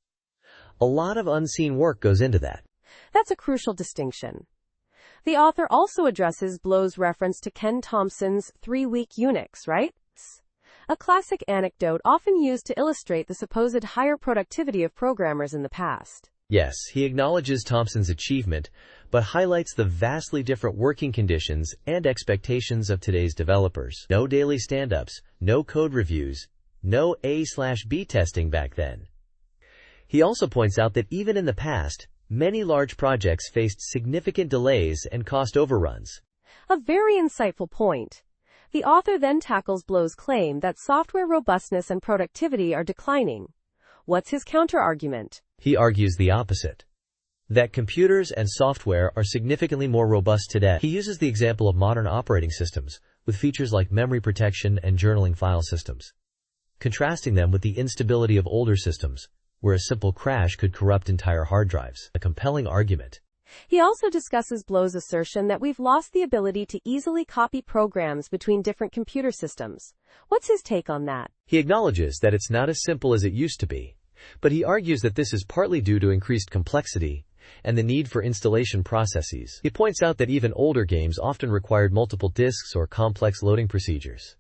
A lot of unseen work goes into that. That's a crucial distinction. The author also addresses Blow's reference to Ken Thompson's 3-week Unix, right? A classic anecdote often used to illustrate the supposed higher productivity of programmers in the past. Yes, he acknowledges Thompson's achievement, but highlights the vastly different working conditions and expectations of today's developers. No daily stand-ups, no code reviews, no A/B testing back then. He also points out that even in the past, many large projects faced significant delays and cost overruns. A very insightful point. The author then tackles Blow's claim that software robustness and productivity are declining. What's his counterargument? He argues the opposite. That computers and software are significantly more robust today. He uses the example of modern operating systems, with features like memory protection and journaling file systems, contrasting them with the instability of older systems, where a simple crash could corrupt entire hard drives. A compelling argument. He also discusses Blow's assertion that we've lost the ability to easily copy programs between different computer systems. What's his take on that? He acknowledges that it's not as simple as it used to be, but he argues that this is partly due to increased complexity and the need for installation processes. He points out that even older games often required multiple disks or complex loading procedures.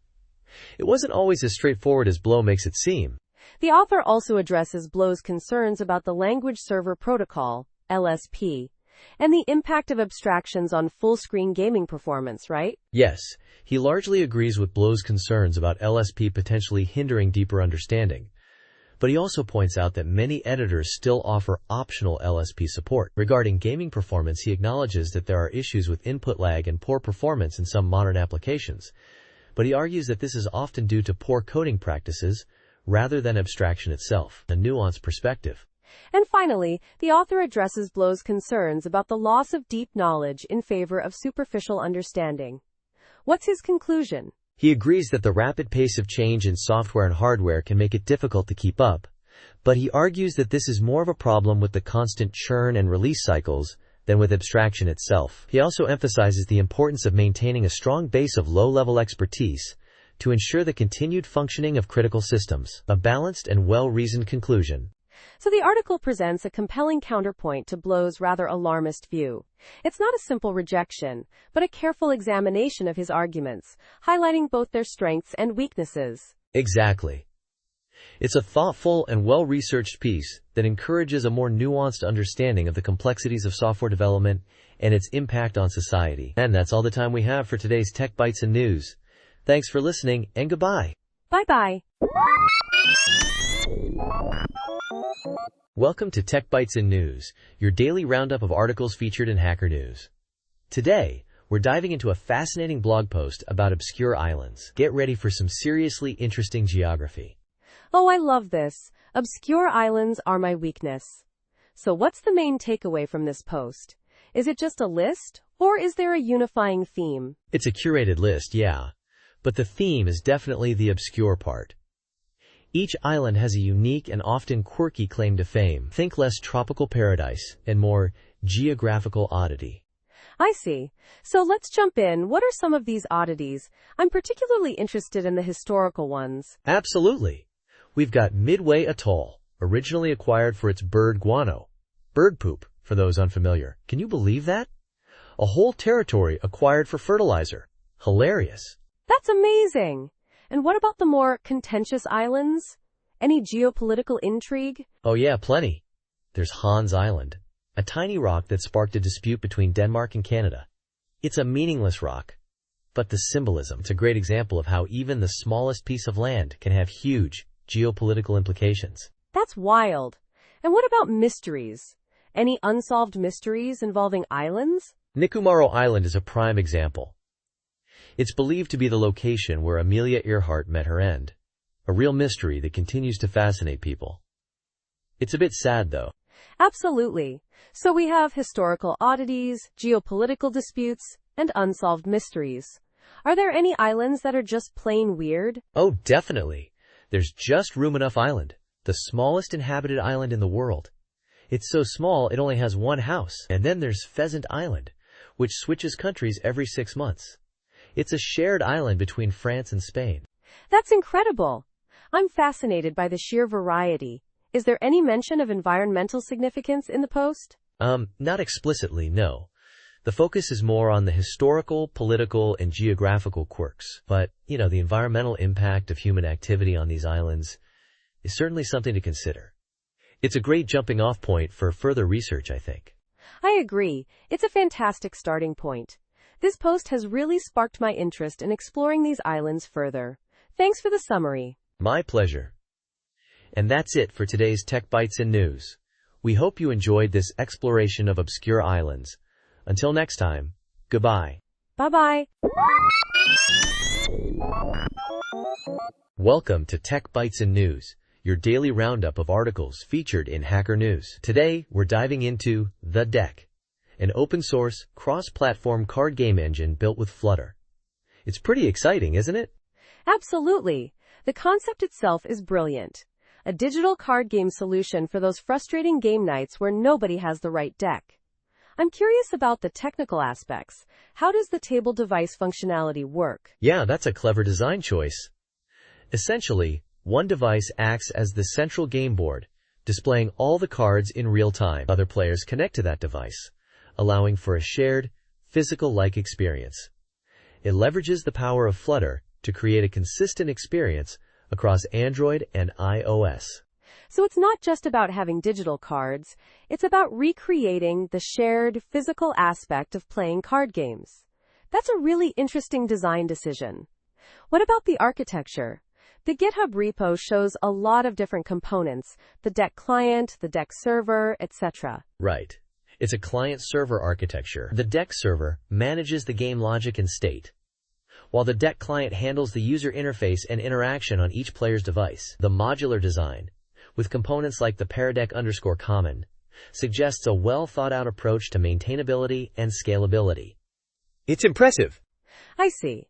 It wasn't always as straightforward as Blow makes it seem. The author also addresses Blow's concerns about the Language Server Protocol, LSP, and the impact of abstractions on full-screen gaming performance, right? Yes, he largely agrees with Blow's concerns about LSP potentially hindering deeper understanding. But he also points out that many editors still offer optional LSP support. Regarding gaming performance, he acknowledges that there are issues with input lag and poor performance in some modern applications. But he argues that this is often due to poor coding practices rather than abstraction itself. A nuanced perspective. And finally, the author addresses Blow's concerns about the loss of deep knowledge in favor of superficial understanding. What's his conclusion? He agrees that the rapid pace of change in software and hardware can make it difficult to keep up, but he argues that this is more of a problem with the constant churn and release cycles than with abstraction itself. He also emphasizes the importance of maintaining a strong base of low-level expertise to ensure the continued functioning of critical systems. A balanced and well-reasoned conclusion. So the article presents a compelling counterpoint to Blow's rather alarmist view. It's not a simple rejection, but a careful examination of his arguments, highlighting both their strengths and weaknesses. Exactly. It's a thoughtful and well-researched piece that encourages a more nuanced understanding of the complexities of software development and its impact on society. And that's all the time we have for today's Tech Bytes and News. Thanks for listening, and goodbye. Bye-bye. Welcome to Tech Bytes and News, your daily roundup of articles featured in Hacker News. Today, we're diving into a fascinating blog post about obscure islands. Get ready for some seriously interesting geography. Oh, I love this. Obscure islands are my weakness. So what's the main takeaway from this post? Is it just a list, or is there a unifying theme? It's a curated list, yeah, but the theme is definitely the obscure part. Each island has a unique and often quirky claim to fame. Think less tropical paradise and more geographical oddity. I see. So let's jump in. What are some of these oddities? I'm particularly interested in the historical ones. Absolutely. We've got Midway Atoll, originally acquired for its bird guano. Bird poop, for those unfamiliar. Can you believe that? A whole territory acquired for fertilizer. Hilarious. That's amazing. And what about the more contentious islands? Any geopolitical intrigue? Oh yeah, plenty. There's Hans Island, a tiny rock that sparked a dispute between Denmark and Canada. It's a meaningless rock, but the symbolism, it's a great example of how even the smallest piece of land can have huge geopolitical implications. That's wild. And what about mysteries? Any unsolved mysteries involving islands? Nikumaro Island is a prime example. It's believed to be the location where Amelia Earhart met her end. A real mystery that continues to fascinate people. It's a bit sad, though. Absolutely. So we have historical oddities, geopolitical disputes, and unsolved mysteries. Are there any islands that are just plain weird? Oh, definitely. There's just Room Enough Island, the smallest inhabited island in the world. It's so small it only has one house. And then there's Pheasant Island, which switches countries every 6 months. It's a shared island between France and Spain. That's incredible. I'm fascinated by the sheer variety. Is there any mention of environmental significance in the post? Not explicitly, no. The focus is more on the historical, political, and geographical quirks. But, the environmental impact of human activity on these islands is certainly something to consider. It's a great jumping-off point for further research, I think. I agree. It's a fantastic starting point. This post has really sparked my interest in exploring these islands further. Thanks for the summary. My pleasure. And that's it for today's Tech Bytes and News. We hope you enjoyed this exploration of obscure islands. Until next time, goodbye. Bye-bye. Welcome to Tech Bytes and News, your daily roundup of articles featured in Hacker News. Today, we're diving into The Deck, an open-source, cross-platform card game engine built with Flutter. It's pretty exciting, isn't it? Absolutely. The concept itself is brilliant. A digital card game solution for those frustrating game nights where nobody has the right deck. I'm curious about the technical aspects. How does the table device functionality work? Yeah, that's a clever design choice. Essentially, one device acts as the central game board, displaying all the cards in real time. Other players connect to that device, allowing for a shared, physical-like experience. It leverages the power of Flutter to create a consistent experience across Android and iOS. So it's not just about having digital cards, it's about recreating the shared physical aspect of playing card games. That's a really interesting design decision. What about the architecture? The GitHub repo shows a lot of different components, the deck client, the deck server, etc. Right. It's a client-server architecture. The deck server manages the game logic and state, while the deck client handles the user interface and interaction on each player's device. The modular design, with components like the paradeck_common, suggests a well-thought-out approach to maintainability and scalability. It's impressive. I see.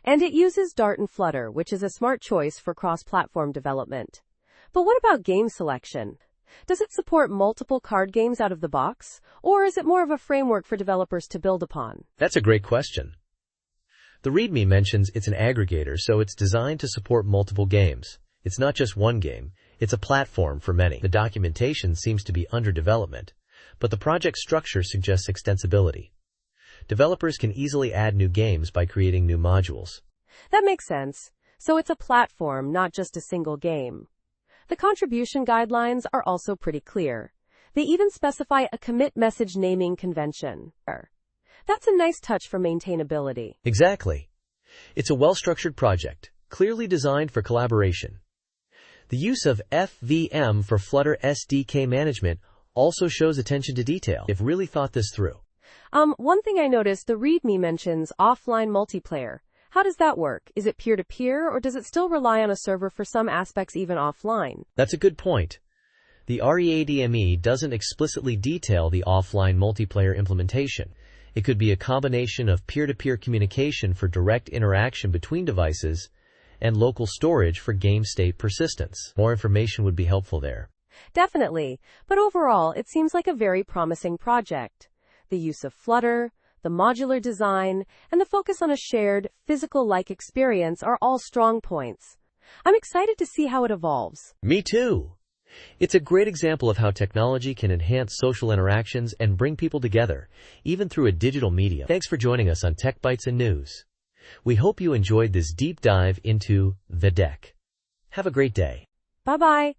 And it uses Dart and Flutter, which is a smart choice for cross-platform development. But what about game selection? Does it support multiple card games out of the box? Or is it more of a framework for developers to build upon? That's a great question. The README mentions it's an aggregator, so it's designed to support multiple games. It's not just one game, it's a platform for many. The documentation seems to be under development, but the project structure suggests extensibility. Developers can easily add new games by creating new modules. That makes sense. So it's a platform, not just a single game. The contribution guidelines are also pretty clear. They even specify a commit message naming convention. That's a nice touch for maintainability. Exactly. It's a well-structured project, clearly designed for collaboration. The use of FVM for Flutter SDK management also shows attention to detail. They've really thought this through. One thing I noticed, the README mentions offline multiplayer. How does that work? Is it peer-to-peer, or does it still rely on a server for some aspects even offline? That's a good point. The README doesn't explicitly detail the offline multiplayer implementation. It could be a combination of peer-to-peer communication for direct interaction between devices and local storage for game state persistence. More information would be helpful there. Definitely. But overall, it seems like a very promising project. The use of Flutter, the modular design, and the focus on a shared, physical-like experience are all strong points. I'm excited to see how it evolves. Me too. It's a great example of how technology can enhance social interactions and bring people together, even through a digital medium. Thanks for joining us on Tech Bytes and News. We hope you enjoyed this deep dive into The Deck. Have a great day. Bye-bye.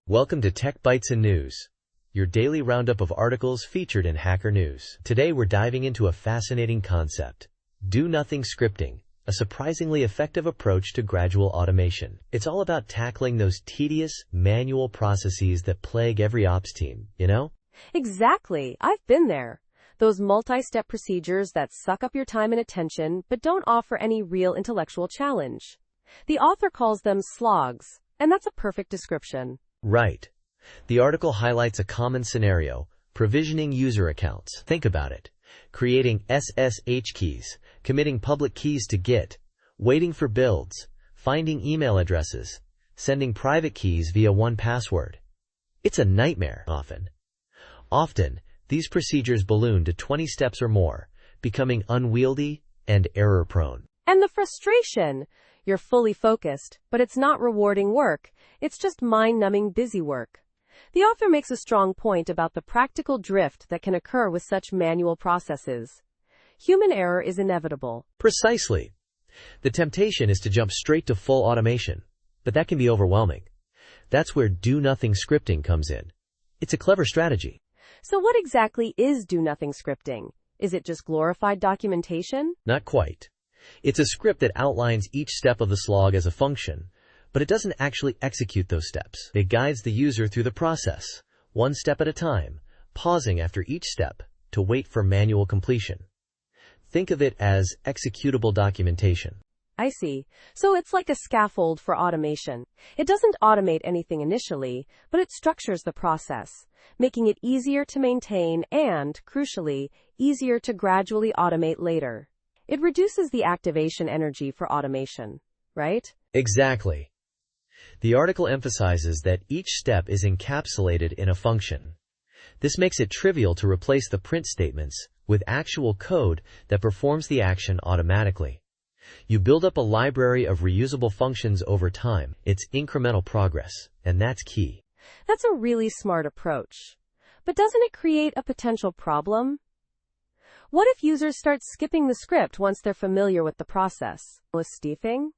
Welcome to Tech Bytes and News, your daily roundup of articles featured in Hacker News. Today we're diving into a fascinating concept: do-nothing scripting, a surprisingly effective approach to gradual automation. It's all about tackling those tedious, manual processes that plague every ops team, you know? Exactly. I've been there. Those multi-step procedures that suck up your time and attention but don't offer any real intellectual challenge. The author calls them slogs, and that's a perfect description. Right. The article highlights a common scenario: provisioning user accounts. Think about it. Creating SSH keys, committing public keys to Git, waiting for builds, finding email addresses, sending private keys via 1Password. It's a nightmare, Often, these procedures balloon to 20 steps or more, becoming unwieldy and error-prone. And the frustration. You're fully focused, but it's not rewarding work. It's just mind-numbing busy work. The author makes a strong point about the practical drift that can occur with such manual processes. Human error is inevitable. Precisely. The temptation is to jump straight to full automation, but that can be overwhelming. That's where do-nothing scripting comes in. It's a clever strategy. So what exactly is do-nothing scripting? Is it just glorified documentation? Not quite. It's a script that outlines each step of the slog as a function, but it doesn't actually execute those steps. It guides the user through the process, one step at a time, pausing after each step to wait for manual completion. Think of it as executable documentation. I see. So it's like a scaffold for automation. It doesn't automate anything initially, but it structures the process, making it easier to maintain and, crucially, easier to gradually automate later. It reduces the activation energy for automation, right? Exactly. The article emphasizes that each step is encapsulated in a function. This makes it trivial to replace the print statements with actual code that performs the action automatically. You build up a library of reusable functions over time. It's incremental progress, and that's key. That's a really smart approach. But doesn't it create a potential problem? What if users start skipping the script once they're familiar with the process? Was stiffing?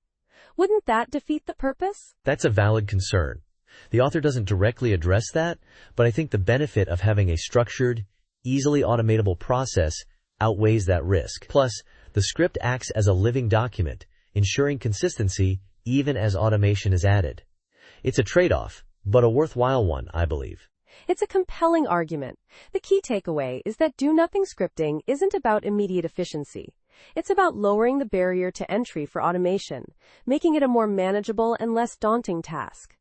Wouldn't that defeat the purpose? That's a valid concern. The author doesn't directly address that, but I think the benefit of having a structured, easily automatable process outweighs that risk. Plus, the script acts as a living document, ensuring consistency even as automation is added. It's a trade-off, but a worthwhile one, I believe. It's a compelling argument. The key takeaway is that do-nothing scripting isn't about immediate efficiency. It's about lowering the barrier to entry for automation, making it a more manageable and less daunting task.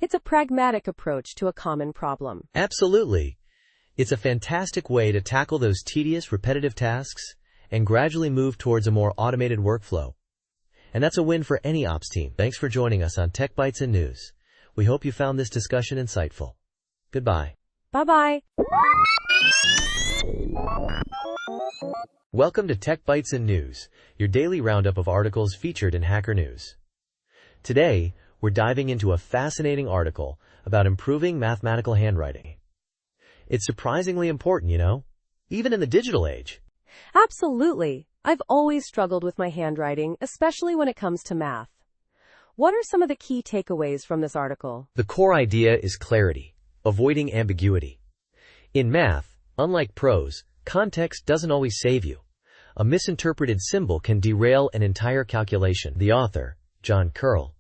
It's a pragmatic approach to a common problem. Absolutely. It's a fantastic way to tackle those tedious, repetitive tasks and gradually move towards a more automated workflow. And that's a win for any ops team. Thanks for joining us on Tech Bytes and News. We hope you found this discussion insightful. Goodbye. Bye-bye. Welcome to Tech Bytes and News, your daily roundup of articles featured in Hacker News. Today, we're diving into a fascinating article about improving mathematical handwriting. It's surprisingly important, even in the digital age. Absolutely. I've always struggled with my handwriting, especially when it comes to math. What are some of the key takeaways from this article? The core idea is clarity, avoiding ambiguity. In math, unlike prose, context doesn't always save you. A misinterpreted symbol can derail an entire calculation. The author, John Curl,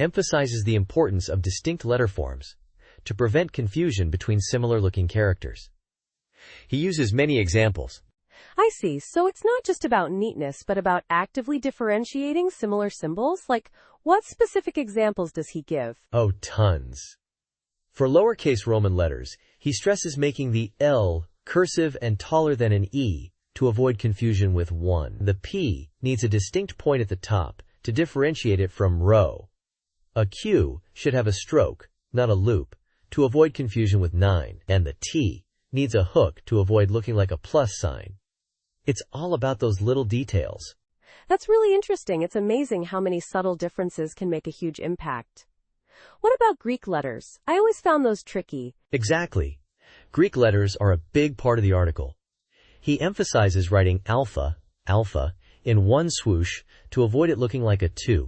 emphasizes the importance of distinct letter forms to prevent confusion between similar-looking characters. He uses many examples. I see. So it's not just about neatness, but about actively differentiating similar symbols? Like, what specific examples does he give? Oh, tons. For lowercase Roman letters, he stresses making the L cursive and taller than an E to avoid confusion with 1. The P needs a distinct point at the top to differentiate it from rho. A Q should have a stroke, not a loop, to avoid confusion with 9. And the T needs a hook to avoid looking like a plus sign. It's all about those little details. That's really interesting. It's amazing how many subtle differences can make a huge impact. What about Greek letters? I always found those tricky. Exactly. Greek letters are a big part of the article. He emphasizes writing alpha, alpha, in one swoosh to avoid it looking like a 2.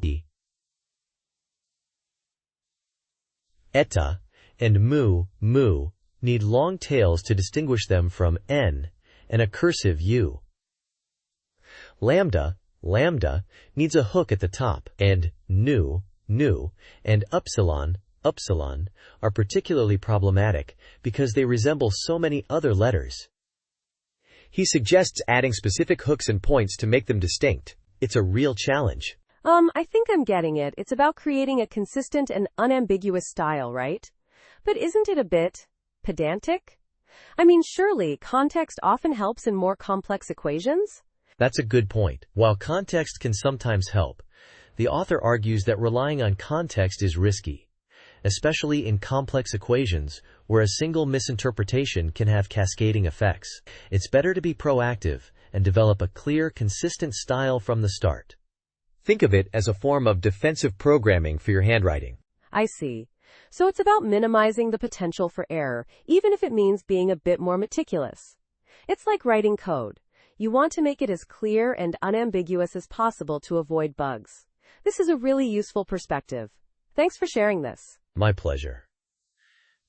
Eta and mu, mu, need long tails to distinguish them from N and a cursive U. Lambda, lambda, needs a hook at the top, and nu, nu, and upsilon, upsilon, are particularly problematic because they resemble so many other letters. He suggests adding specific hooks and points to make them distinct. It's a real challenge. I think I'm getting it. It's about creating a consistent and unambiguous style, right? But isn't it a bit pedantic? I mean, surely context often helps in more complex equations? That's a good point. While context can sometimes help, the author argues that relying on context is risky, especially in complex equations where a single misinterpretation can have cascading effects. It's better to be proactive and develop a clear, consistent style from the start. Think of it as a form of defensive programming for your handwriting. I see. So it's about minimizing the potential for error, even if it means being a bit more meticulous. It's like writing code. You want to make it as clear and unambiguous as possible to avoid bugs. This is a really useful perspective. Thanks for sharing this. My pleasure.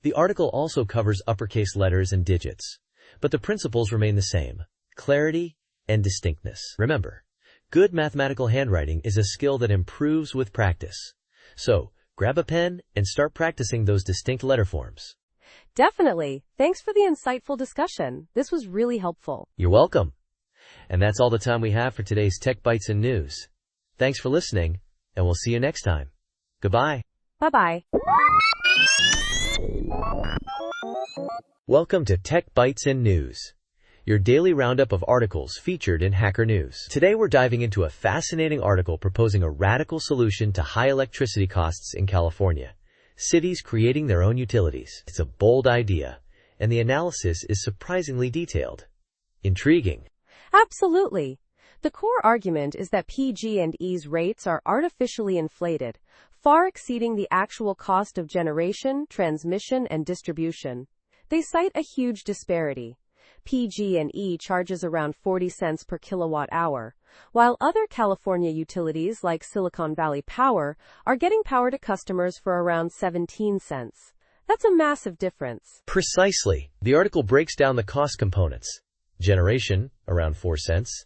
The article also covers uppercase letters and digits, but the principles remain the same: clarity and distinctness. Remember, good mathematical handwriting is a skill that improves with practice. So, grab a pen and start practicing those distinct letter forms. Definitely. Thanks for the insightful discussion. This was really helpful. You're welcome. And that's all the time we have for today's Tech Bytes and News. Thanks for listening, and we'll see you next time. Goodbye. Bye-bye. Welcome to Tech Bytes and News, your daily roundup of articles featured in Hacker News. Today we're diving into a fascinating article proposing a radical solution to high electricity costs in California. Cities creating their own utilities. It's a bold idea, and the analysis is surprisingly detailed. Intriguing. Absolutely. The core argument is that PG&E's rates are artificially inflated, far exceeding the actual cost of generation, transmission, and distribution. They cite a huge disparity. PG&E charges around 40 cents per kilowatt hour, while other California utilities like Silicon Valley Power are getting power to customers for around 17 cents. That's a massive difference. Precisely. The article breaks down the cost components. Generation, around 4 cents.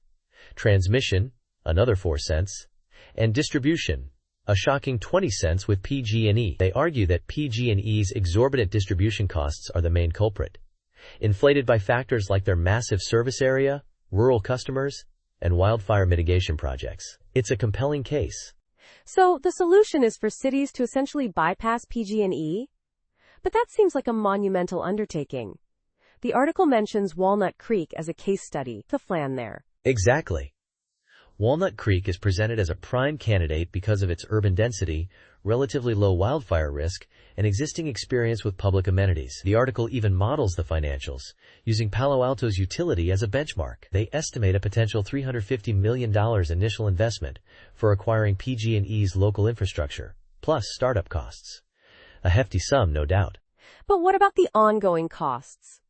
Transmission, another 4 cents. And distribution, a shocking 20 cents with PG&E. They argue that PG&E's exorbitant distribution costs are the main culprit, inflated by factors like their massive service area, rural customers, and wildfire mitigation projects. It's a compelling case. So, the solution is for cities to essentially bypass PG&E? But that seems like a monumental undertaking. The article mentions Walnut Creek as a case study. The plan there. Exactly. Walnut Creek is presented as a prime candidate because of its urban density, relatively low wildfire risk, and existing experience with public amenities. The article even models the financials, using Palo Alto's utility as a benchmark. They estimate a potential $350 million initial investment for acquiring PG&E's local infrastructure, plus startup costs. A hefty sum, no doubt. But what about the ongoing costs?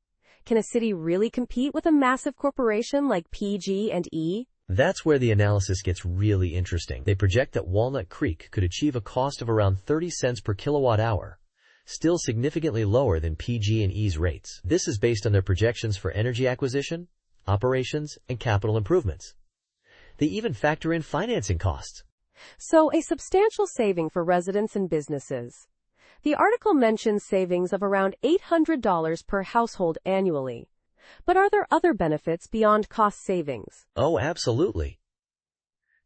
Can a city really compete with a massive corporation like PG&E? That's where the analysis gets really interesting. They project that Walnut Creek could achieve a cost of around 30 cents per kilowatt hour, still significantly lower than PG&E's rates. This is based on their projections for energy acquisition, operations, and capital improvements. They even factor in financing costs. So, a substantial saving for residents and businesses. The article mentions savings of around $800 per household annually. But are there other benefits beyond cost savings? Oh, absolutely.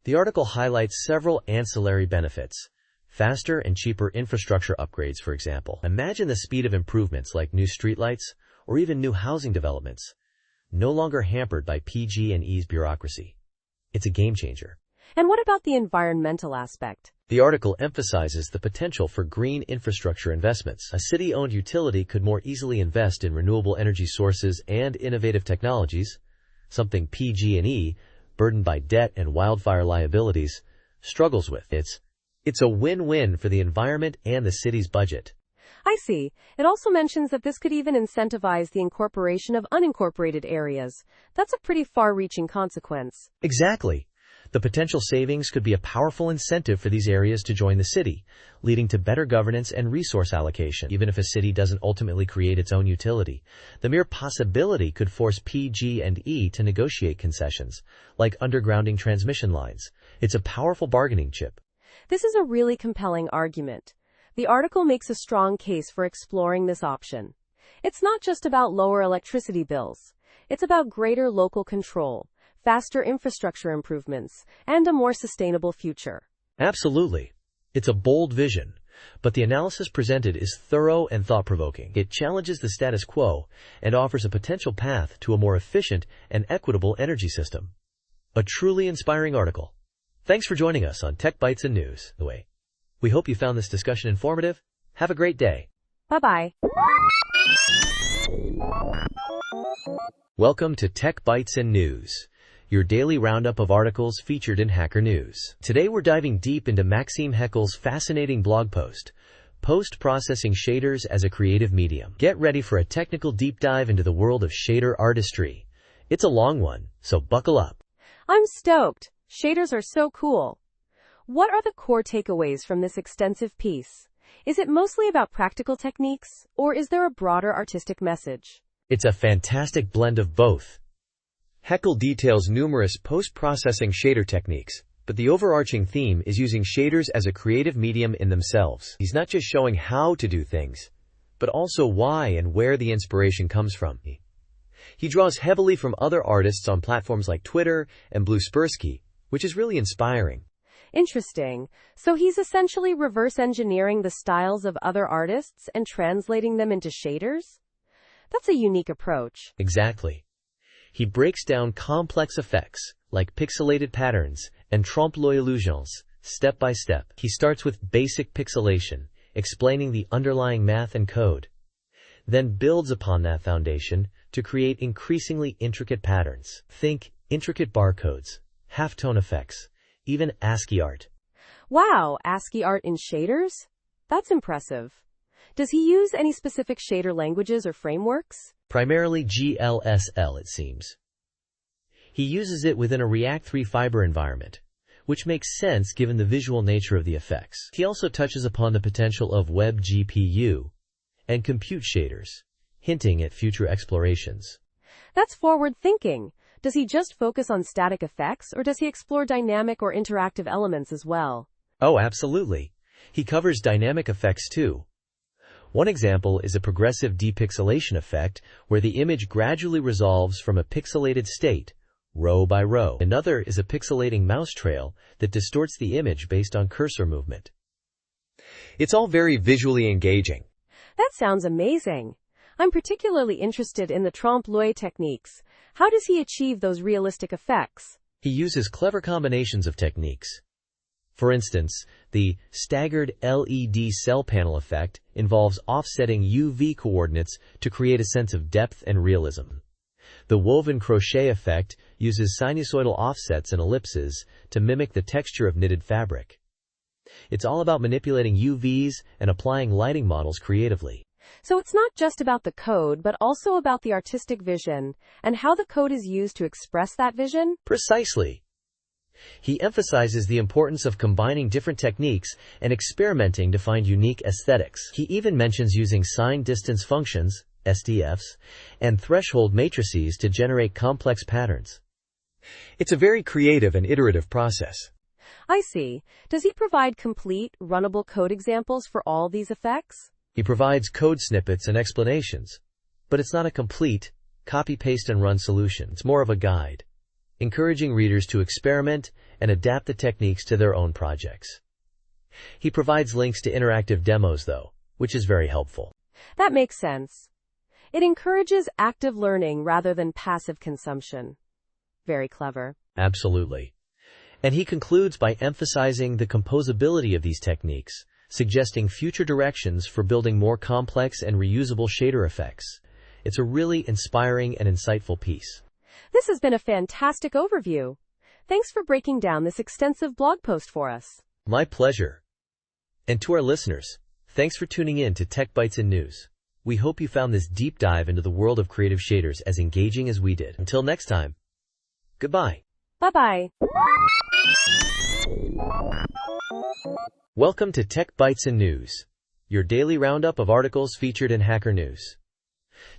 The article highlights several ancillary benefits. Faster and cheaper infrastructure upgrades, for example. Imagine the speed of improvements like new streetlights or even new housing developments, no longer hampered by PG&E's bureaucracy. It's a game changer. And what about the environmental aspect? The article emphasizes the potential for green infrastructure investments. A city-owned utility could more easily invest in renewable energy sources and innovative technologies, something PG&E, burdened by debt and wildfire liabilities, struggles with. It's a win-win for the environment and the city's budget. I see. It also mentions that this could even incentivize the incorporation of unincorporated areas. That's a pretty far-reaching consequence. Exactly. The potential savings could be a powerful incentive for these areas to join the city, leading to better governance and resource allocation. Even if a city doesn't ultimately create its own utility, the mere possibility could force PG&E to negotiate concessions, like undergrounding transmission lines. It's a powerful bargaining chip. This is a really compelling argument. The article makes a strong case for exploring this option. It's not just about lower electricity bills. It's about greater local control, faster infrastructure improvements, and a more sustainable future. Absolutely. It's a bold vision, but the analysis presented is thorough and thought-provoking. It challenges the status quo and offers a potential path to a more efficient and equitable energy system. A truly inspiring article. Thanks for joining us on Tech Bytes and News. We hope you found this discussion informative. Have a great day. Bye-bye. Welcome to Tech Bytes and News, your daily roundup of articles featured in Hacker News. Today we're diving deep into Maxime Heckel's fascinating blog post, Post-Processing Shaders as a Creative Medium. Get ready for a technical deep dive into the world of shader artistry. It's a long one, so buckle up. I'm stoked. Shaders are so cool. What are the core takeaways from this extensive piece? Is it mostly about practical techniques, or is there a broader artistic message? It's a fantastic blend of both. Heckel details numerous post-processing shader techniques, but the overarching theme is using shaders as a creative medium in themselves. He's not just showing how to do things, but also why and where the inspiration comes from. He draws heavily from other artists on platforms like Twitter and Bluespersky, which is really inspiring. Interesting. So he's essentially reverse engineering the styles of other artists and translating them into shaders? That's a unique approach. Exactly. He breaks down complex effects, like pixelated patterns and trompe-l'oeil illusions, step by step. He starts with basic pixelation, explaining the underlying math and code, then builds upon that foundation to create increasingly intricate patterns. Think intricate barcodes, halftone effects, even ASCII art. Wow, ASCII art in shaders? That's impressive. Does he use any specific shader languages or frameworks? Primarily GLSL, it seems. He uses it within a React 3 fiber environment, which makes sense given the visual nature of the effects. He also touches upon the potential of WebGPU and compute shaders, hinting at future explorations. That's forward-thinking. Does he just focus on static effects, or does he explore dynamic or interactive elements as well? Oh, absolutely. He covers dynamic effects too. One example is a progressive depixelation effect, where the image gradually resolves from a pixelated state, row by row. Another is a pixelating mouse trail that distorts the image based on cursor movement. It's all very visually engaging. That sounds amazing. I'm particularly interested in the trompe-l'oeil techniques. How does he achieve those realistic effects? He uses clever combinations of techniques. For instance, the staggered LED cell panel effect involves offsetting UV coordinates to create a sense of depth and realism. The woven crochet effect uses sinusoidal offsets and ellipses to mimic the texture of knitted fabric. It's all about manipulating UVs and applying lighting models creatively. So it's not just about the code, but also about the artistic vision and how the code is used to express that vision? Precisely. He emphasizes the importance of combining different techniques and experimenting to find unique aesthetics. He even mentions using sign distance functions, SDFs, and threshold matrices to generate complex patterns. It's a very creative and iterative process. I see. Does he provide complete, runnable code examples for all these effects? He provides code snippets and explanations, but it's not a complete, copy-paste and run solution. It's more of a guide, encouraging readers to experiment and adapt the techniques to their own projects. He provides links to interactive demos, though, which is very helpful. That makes sense. It encourages active learning rather than passive consumption. Very clever. Absolutely. And he concludes by emphasizing the composability of these techniques, suggesting future directions for building more complex and reusable shader effects. It's a really inspiring and insightful piece. This has been a fantastic overview. Thanks for breaking down this extensive blog post for us. My pleasure. And to our listeners, thanks for tuning in to Tech Bytes and News. We hope you found this deep dive into the world of creative shaders as engaging as we did. Until next time, goodbye. Bye-bye. Welcome to Tech Bytes and News, your daily roundup of articles featured in Hacker News.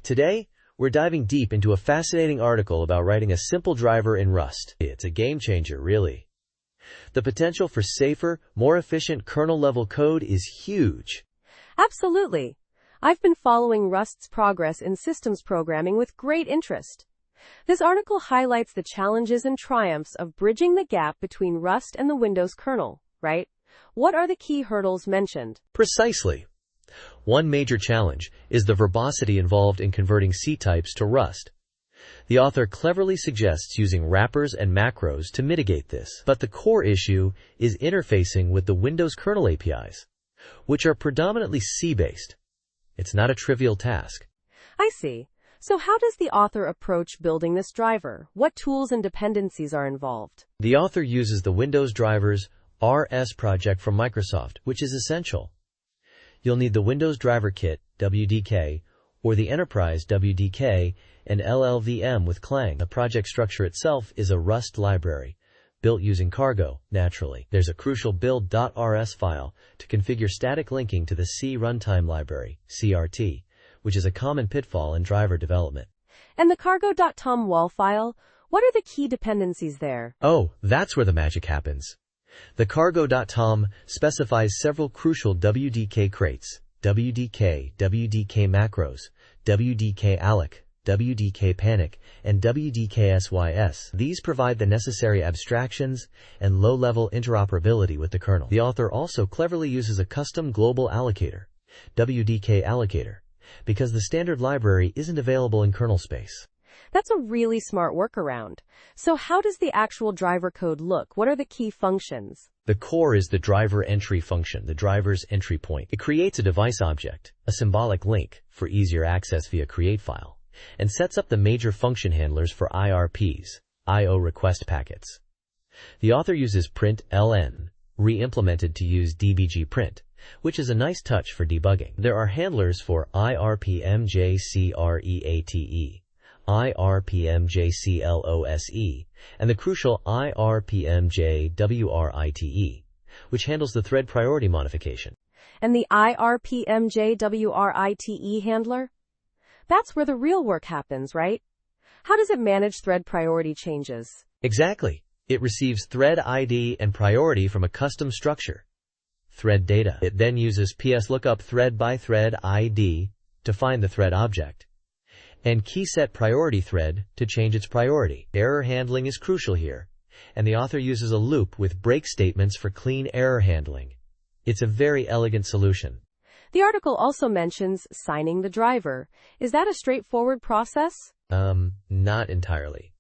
Today, we're diving deep into a fascinating article about writing a simple driver in Rust. It's a game changer, really. The potential for safer, more efficient kernel-level code is huge. Absolutely. I've been following Rust's progress in systems programming with great interest. This article highlights the challenges and triumphs of bridging the gap between Rust and the Windows kernel, right? What are the key hurdles mentioned? Precisely. One major challenge is the verbosity involved in converting C types to Rust. The author cleverly suggests using wrappers and macros to mitigate this, but the core issue is interfacing with the Windows kernel APIs, which are predominantly C-based. It's not a trivial task. I see. So how does the author approach building this driver? What tools and dependencies are involved? The author uses the Windows Drivers RS project from Microsoft, which is essential. You'll need the Windows Driver Kit, WDK, or the Enterprise WDK and LLVM with Clang. The project structure itself is a Rust library, built using Cargo, naturally. There's a crucial build.rs file to configure static linking to the C runtime library, CRT, which is a common pitfall in driver development. And the cargo.tom wall file, what are the key dependencies there? Oh, that's where the magic happens. The cargo.tom specifies several crucial WDK crates, WDK, WDK macros, WDK alloc, WDK panic, and WDK SYS. These provide the necessary abstractions and low-level interoperability with the kernel. The author also cleverly uses a custom global allocator, WDK allocator, because the standard library isn't available in kernel space. That's a really smart workaround. So how does the actual driver code look? What are the key functions? The core is the driver entry function, the driver's entry point. It creates a device object, a symbolic link for easier access via create file, and sets up the major function handlers for IRPs, I/O request packets. The author uses println, re-implemented to use dbgprint, which is a nice touch for debugging. There are handlers for IRPMJCREATE, IRPMJCLOSE, and the crucial IRPMJWRITE, which handles the thread priority modification. And the IRPMJWRITE handler? That's where the real work happens, right? How does it manage thread priority changes? Exactly. It receives thread ID and priority from a custom structure, thread data. It then uses pslookup thread by thread ID to find the thread object, and keyset priority thread to change its priority. Error handling is crucial here, and the author uses a loop with break statements for clean error handling. It's a very elegant solution. The article also mentions signing the driver. Is that a straightforward process? Not entirely.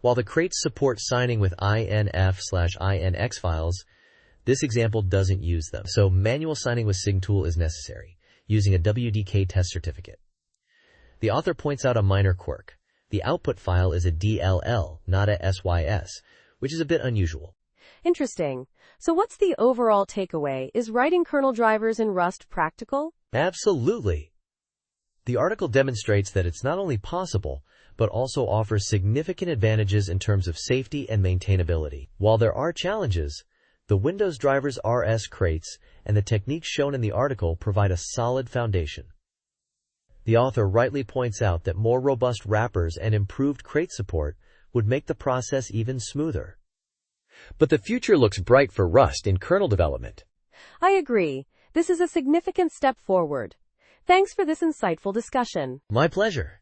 While the crates support signing with INF/INX files, this example doesn't use them, so manual signing with SigTool is necessary, using a WDK test certificate. The author points out a minor quirk. The output file is a DLL, not a SYS, which is a bit unusual. Interesting. So what's the overall takeaway? Is writing kernel drivers in Rust practical? Absolutely. The article demonstrates that it's not only possible, but also offers significant advantages in terms of safety and maintainability. While there are challenges, the Windows drivers RS crates and the techniques shown in the article provide a solid foundation. The author rightly points out that more robust wrappers and improved crate support would make the process even smoother. But the future looks bright for Rust in kernel development. I agree. This is a significant step forward. Thanks for this insightful discussion. My pleasure.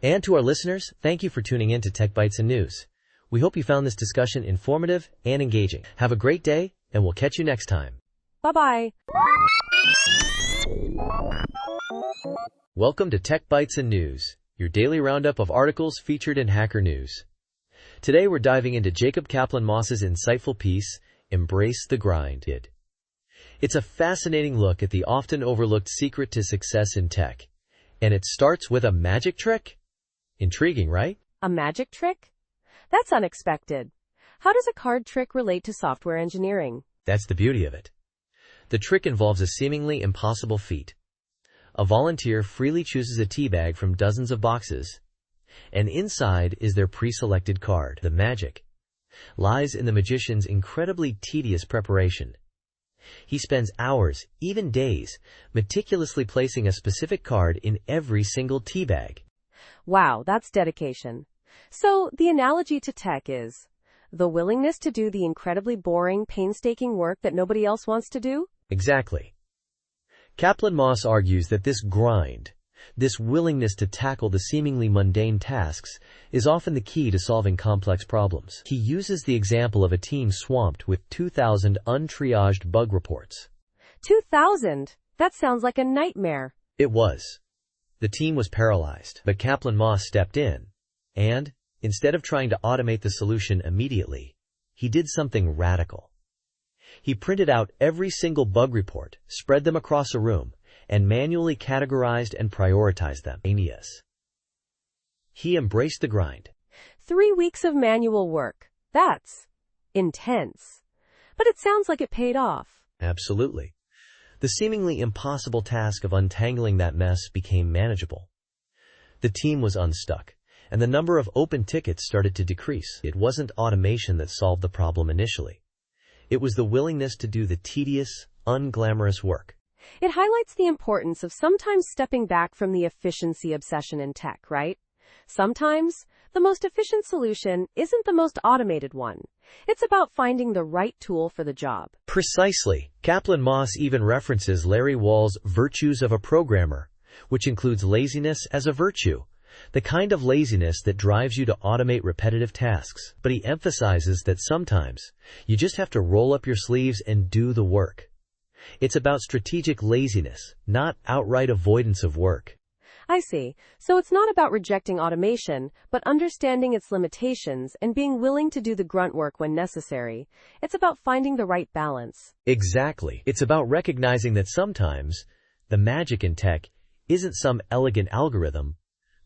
And to our listeners, thank you for tuning in to Tech Bytes and News. We hope you found this discussion informative and engaging. Have a great day, and we'll catch you next time. Bye-bye. Welcome to Tech Bytes and News, your daily roundup of articles featured in Hacker News. Today we're diving into Jacob Kaplan-Moss's insightful piece, Embrace the Grind. It's a fascinating look at the often overlooked secret to success in tech. And it starts with a magic trick? Intriguing, right? A magic trick? That's unexpected. How does a card trick relate to software engineering? That's the beauty of it. The trick involves a seemingly impossible feat. A volunteer freely chooses a tea bag from dozens of boxes, and inside is their pre-selected card. The magic lies in the magician's incredibly tedious preparation. He spends hours, even days, meticulously placing a specific card in every single tea bag. Wow, that's dedication. So, the analogy to tech is the willingness to do the incredibly boring, painstaking work that nobody else wants to do? Exactly. Kaplan-Moss argues that this grind, this willingness to tackle the seemingly mundane tasks, is often the key to solving complex problems. He uses the example of a team swamped with 2,000 untriaged bug reports. 2,000? That sounds like a nightmare. It was. The team was paralyzed, but Kaplan-Moss stepped in, and, instead of trying to automate the solution immediately, he did something radical. He printed out every single bug report, spread them across a room, and manually categorized and prioritized them. He embraced the grind. 3 weeks of manual work. That's intense. But it sounds like it paid off. Absolutely. The seemingly impossible task of untangling that mess became manageable. The team was unstuck, and the number of open tickets started to decrease. It wasn't automation that solved the problem initially. It was the willingness to do the tedious, unglamorous work. It highlights the importance of sometimes stepping back from the efficiency obsession in tech, right? Sometimes, the most efficient solution isn't the most automated one. It's about finding the right tool for the job. Precisely. Kaplan-Moss even references Larry Wall's Virtues of a Programmer, which includes laziness as a virtue, the kind of laziness that drives you to automate repetitive tasks. But he emphasizes that sometimes, you just have to roll up your sleeves and do the work. It's about strategic laziness, not outright avoidance of work. I see. So it's not about rejecting automation, but understanding its limitations and being willing to do the grunt work when necessary. It's about finding the right balance. Exactly. It's about recognizing that sometimes the magic in tech isn't some elegant algorithm,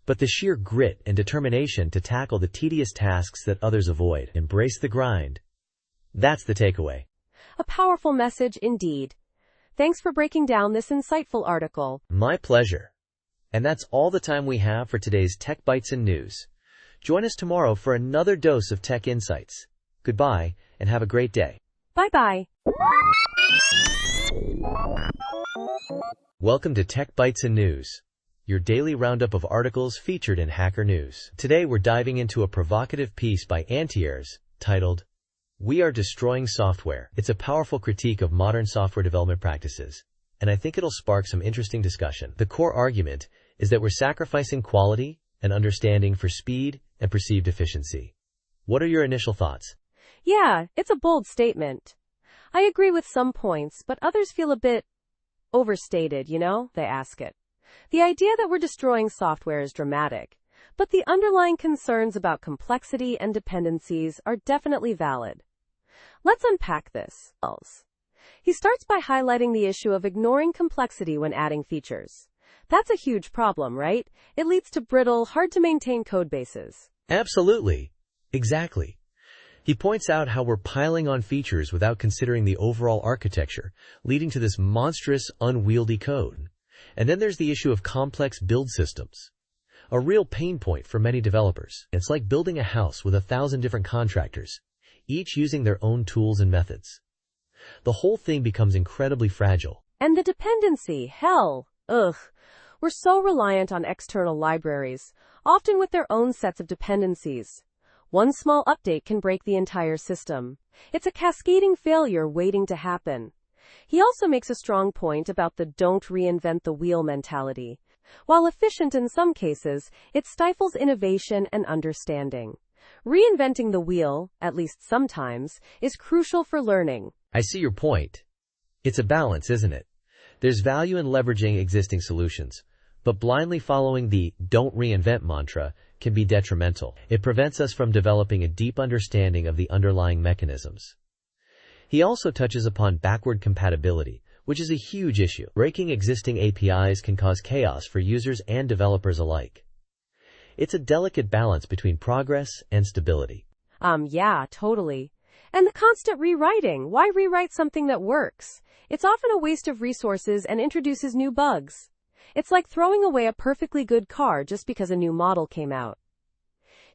but the sheer grit and determination to tackle the tedious tasks that others avoid. Embrace the grind. That's the takeaway. A powerful message indeed. Thanks for breaking down this insightful article. My pleasure. And that's all the time we have for today's Tech Bytes and News. Join us tomorrow for another dose of tech insights. Goodbye, and have a great day. Bye-bye. Welcome to Tech Bytes and News, your daily roundup of articles featured in Hacker News. Today we're diving into a provocative piece by Antiers titled, "We Are Destroying Software." It's a powerful critique of modern software development practices, and I think it'll spark some interesting discussion. The core argument is that we're sacrificing quality and understanding for speed and perceived efficiency. What are your initial thoughts? Yeah, it's a bold statement. I agree with some points, but others feel a bit overstated, they ask it. The idea that we're destroying software is dramatic, but the underlying concerns about complexity and dependencies are definitely valid. Let's unpack this. He starts by highlighting the issue of ignoring complexity when adding features. That's a huge problem, right? It leads to brittle, hard-to-maintain codebases. Absolutely. Exactly. He points out how we're piling on features without considering the overall architecture, leading to this monstrous, unwieldy code. And then there's the issue of complex build systems, a real pain point for many developers. It's like building a house with 1,000 different contractors, each using their own tools and methods. The whole thing becomes incredibly fragile. And the dependency, hell, we're so reliant on external libraries, often with their own sets of dependencies. One small update can break the entire system. It's a cascading failure waiting to happen. He also makes a strong point about the don't reinvent the wheel mentality. While efficient in some cases, it stifles innovation and understanding. Reinventing the wheel, at least sometimes, is crucial for learning. I see your point. It's a balance, isn't it? There's value in leveraging existing solutions, but blindly following the don't reinvent mantra can be detrimental. It prevents us from developing a deep understanding of the underlying mechanisms. He also touches upon backward compatibility, which is a huge issue. Breaking existing APIs can cause chaos for users and developers alike. It's a delicate balance between progress and stability. Yeah, totally. And the constant rewriting. Why rewrite something that works? It's often a waste of resources and introduces new bugs. It's like throwing away a perfectly good car just because a new model came out.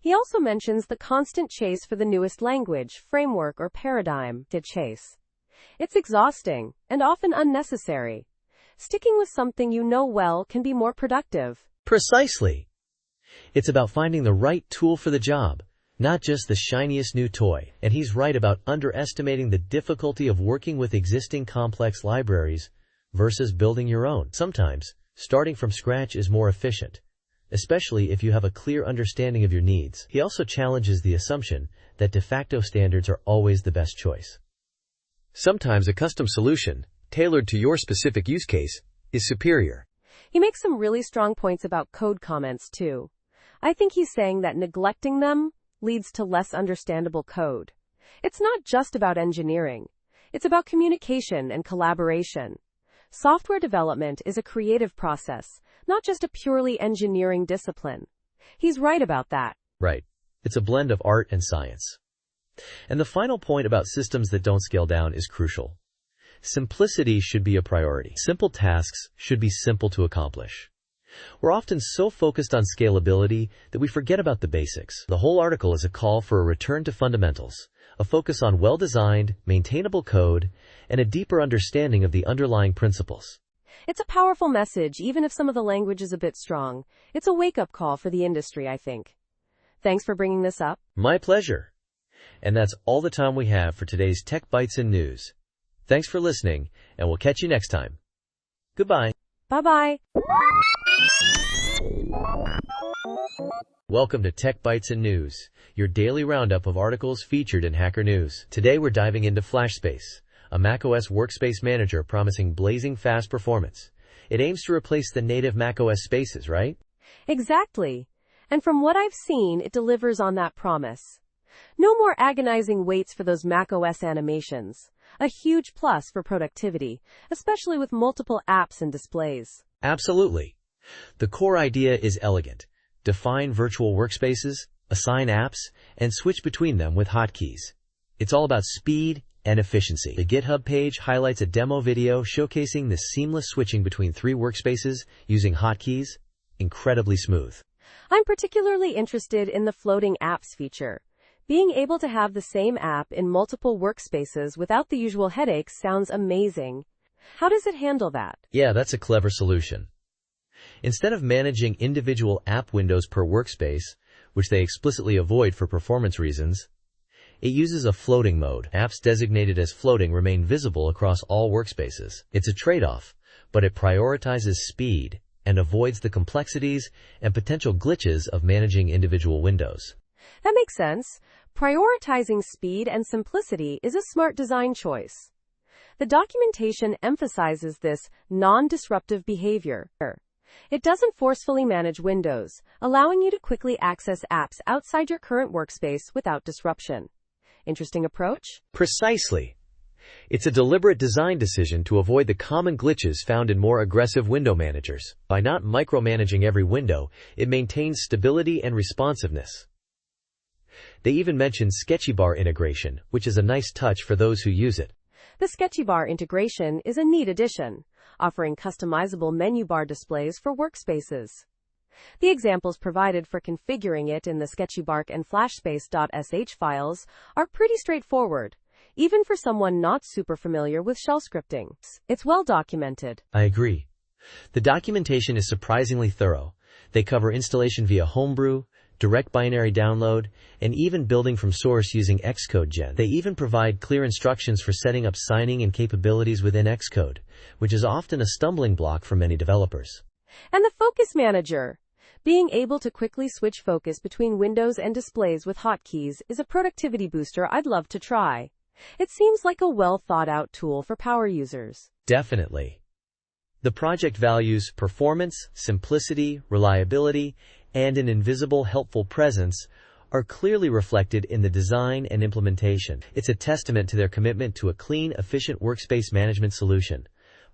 He also mentions the constant chase for the newest language, framework, or paradigm to chase. It's exhausting and often unnecessary. Sticking with something you know well can be more productive. Precisely. It's about finding the right tool for the job, not just the shiniest new toy. And he's right about underestimating the difficulty of working with existing complex libraries versus building your own. Sometimes, starting from scratch is more efficient, especially if you have a clear understanding of your needs. He also challenges the assumption that de facto standards are always the best choice. Sometimes a custom solution, tailored to your specific use case, is superior. He makes some really strong points about code comments, too. I think he's saying that neglecting them leads to less understandable code. It's not just about engineering. It's about communication and collaboration. Software development is a creative process, not just a purely engineering discipline. He's right about that. Right. It's a blend of art and science. And the final point about systems that don't scale down is crucial. Simplicity should be a priority. Simple tasks should be simple to accomplish. We're often so focused on scalability that we forget about the basics. The whole article is a call for a return to fundamentals, a focus on well-designed, maintainable code, and a deeper understanding of the underlying principles. It's a powerful message, even if some of the language is a bit strong. It's a wake-up call for the industry, I think. Thanks for bringing this up. My pleasure. And that's all the time we have for today's Tech Bytes and News. Thanks for listening, and we'll catch you next time. Goodbye. Bye-bye. Welcome to Tech Bytes and News, your daily roundup of articles featured in Hacker News. Today we're diving into FlashSpace, a macOS workspace manager promising blazing fast performance. It aims to replace the native macOS spaces, right? Exactly. And from what I've seen, it delivers on that promise. No more agonizing waits for those macOS animations. A huge plus for productivity, especially with multiple apps and displays. Absolutely. The core idea is elegant. Define virtual workspaces, assign apps, and switch between them with hotkeys. It's all about speed and efficiency. The GitHub page highlights a demo video showcasing the seamless switching between 3 workspaces using hotkeys. Incredibly smooth. I'm particularly interested in the floating apps feature. Being able to have the same app in multiple workspaces without the usual headaches sounds amazing. How does it handle that? Yeah, that's a clever solution. Instead of managing individual app windows per workspace, which they explicitly avoid for performance reasons, it uses a floating mode. Apps designated as floating remain visible across all workspaces. It's a trade-off, but it prioritizes speed and avoids the complexities and potential glitches of managing individual windows. That makes sense. Prioritizing speed and simplicity is a smart design choice. The documentation emphasizes this non-disruptive behavior. It doesn't forcefully manage windows, allowing you to quickly access apps outside your current workspace without disruption. Interesting approach? Precisely. It's a deliberate design decision to avoid the common glitches found in more aggressive window managers. By not micromanaging every window, it maintains stability and responsiveness. They even mention Sketchybar integration, which is a nice touch for those who use it. The Sketchybar integration is a neat addition, offering customizable menu bar displays for workspaces. The examples provided for configuring it in the Sketchybar and flashspace.sh files are pretty straightforward, even for someone not super familiar with shell scripting. It's well documented. I agree. The documentation is surprisingly thorough. They cover installation via Homebrew, direct binary download, and even building from source using Xcode Gen. They even provide clear instructions for setting up signing and capabilities within Xcode, which is often a stumbling block for many developers. And the Focus Manager. Being able to quickly switch focus between windows and displays with hotkeys is a productivity booster I'd love to try. It seems like a well-thought-out tool for power users. Definitely. The project values performance, simplicity, reliability, and an invisible, helpful presence are clearly reflected in the design and implementation. It's a testament to their commitment to a clean, efficient workspace management solution.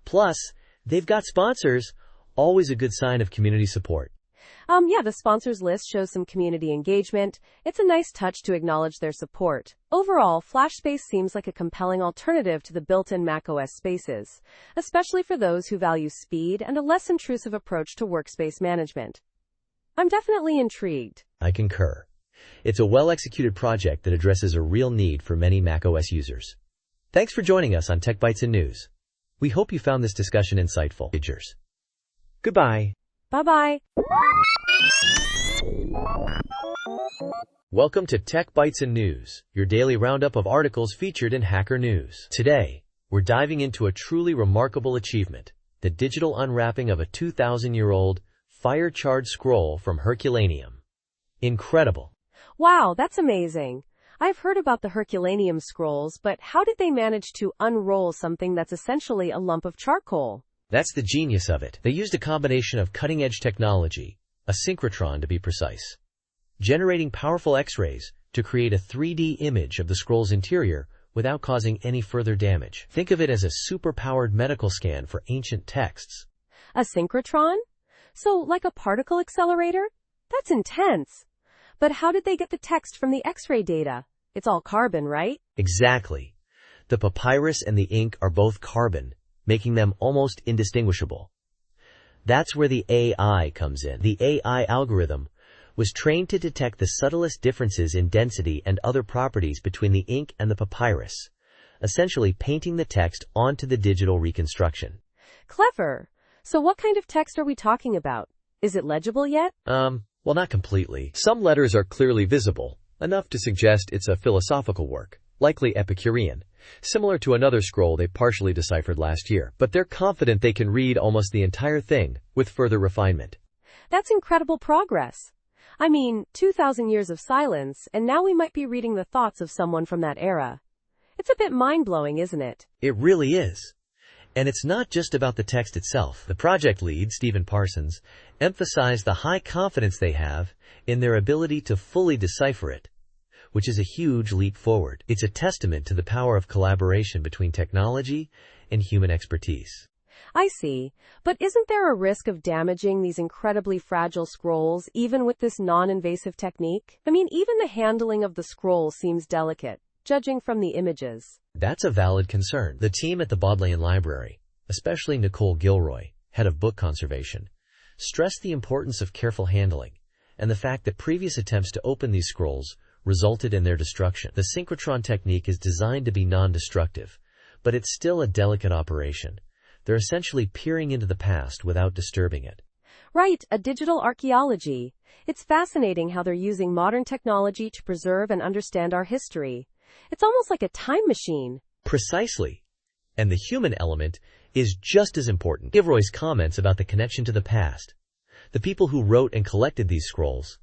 Plus, they've got sponsors, always a good sign of community support. The sponsors list shows some community engagement. It's a nice touch to acknowledge their support. Overall, FlashSpace seems like a compelling alternative to the built-in macOS spaces, especially for those who value speed and a less intrusive approach to workspace management. I'm definitely intrigued. I concur. It's a well-executed project that addresses a real need for many macOS users. Thanks for joining us on Tech Bytes and News. We hope you found this discussion insightful. Goodbye. Bye-bye. Welcome to Tech Bytes and News, your daily roundup of articles featured in Hacker News. Today, we're diving into a truly remarkable achievement, the digital unwrapping of a 2,000-year-old, fire-charred scroll from Herculaneum. Incredible. Wow, that's amazing. I've heard about the Herculaneum scrolls, but how did they manage to unroll something that's essentially a lump of charcoal? That's the genius of it. They used a combination of cutting-edge technology, a synchrotron to be precise, generating powerful X-rays to create a 3D image of the scroll's interior without causing any further damage. Think of it as a super-powered medical scan for ancient texts. A synchrotron? So, like a particle accelerator? That's intense. But how did they get the text from the X-ray data? It's all carbon, right? Exactly. The papyrus and the ink are both carbon, making them almost indistinguishable. That's where the AI comes in. The AI algorithm was trained to detect the subtlest differences in density and other properties between the ink and the papyrus, essentially painting the text onto the digital reconstruction. Clever. So what kind of text are we talking about? Is it legible yet? Well, not completely. Some letters are clearly visible, enough to suggest it's a philosophical work, likely Epicurean, similar to another scroll they partially deciphered last year. But they're confident they can read almost the entire thing, with further refinement. That's incredible progress. I mean, 2,000 years of silence, and now we might be reading the thoughts of someone from that era. It's a bit mind-blowing, isn't it? It really is. And it's not just about the text itself. The project lead, Stephen Parsons, emphasized the high confidence they have in their ability to fully decipher it, which is a huge leap forward. It's a testament to the power of collaboration between technology and human expertise. I see. But isn't there a risk of damaging these incredibly fragile scrolls, even with this non-invasive technique? I mean, even the handling of the scroll seems delicate, judging from the images. That's a valid concern. The team at the Bodleian Library, especially Nicole Gilroy, head of book conservation, stressed the importance of careful handling and the fact that previous attempts to open these scrolls resulted in their destruction. The synchrotron technique is designed to be non-destructive, but it's still a delicate operation. They're essentially peering into the past without disturbing it. Right, a digital archaeology. It's fascinating how they're using modern technology to preserve and understand our history. It's almost like a time machine. Precisely. And the human element is just as important. Gilroy's comments about the connection to the past, the people who wrote and collected these scrolls,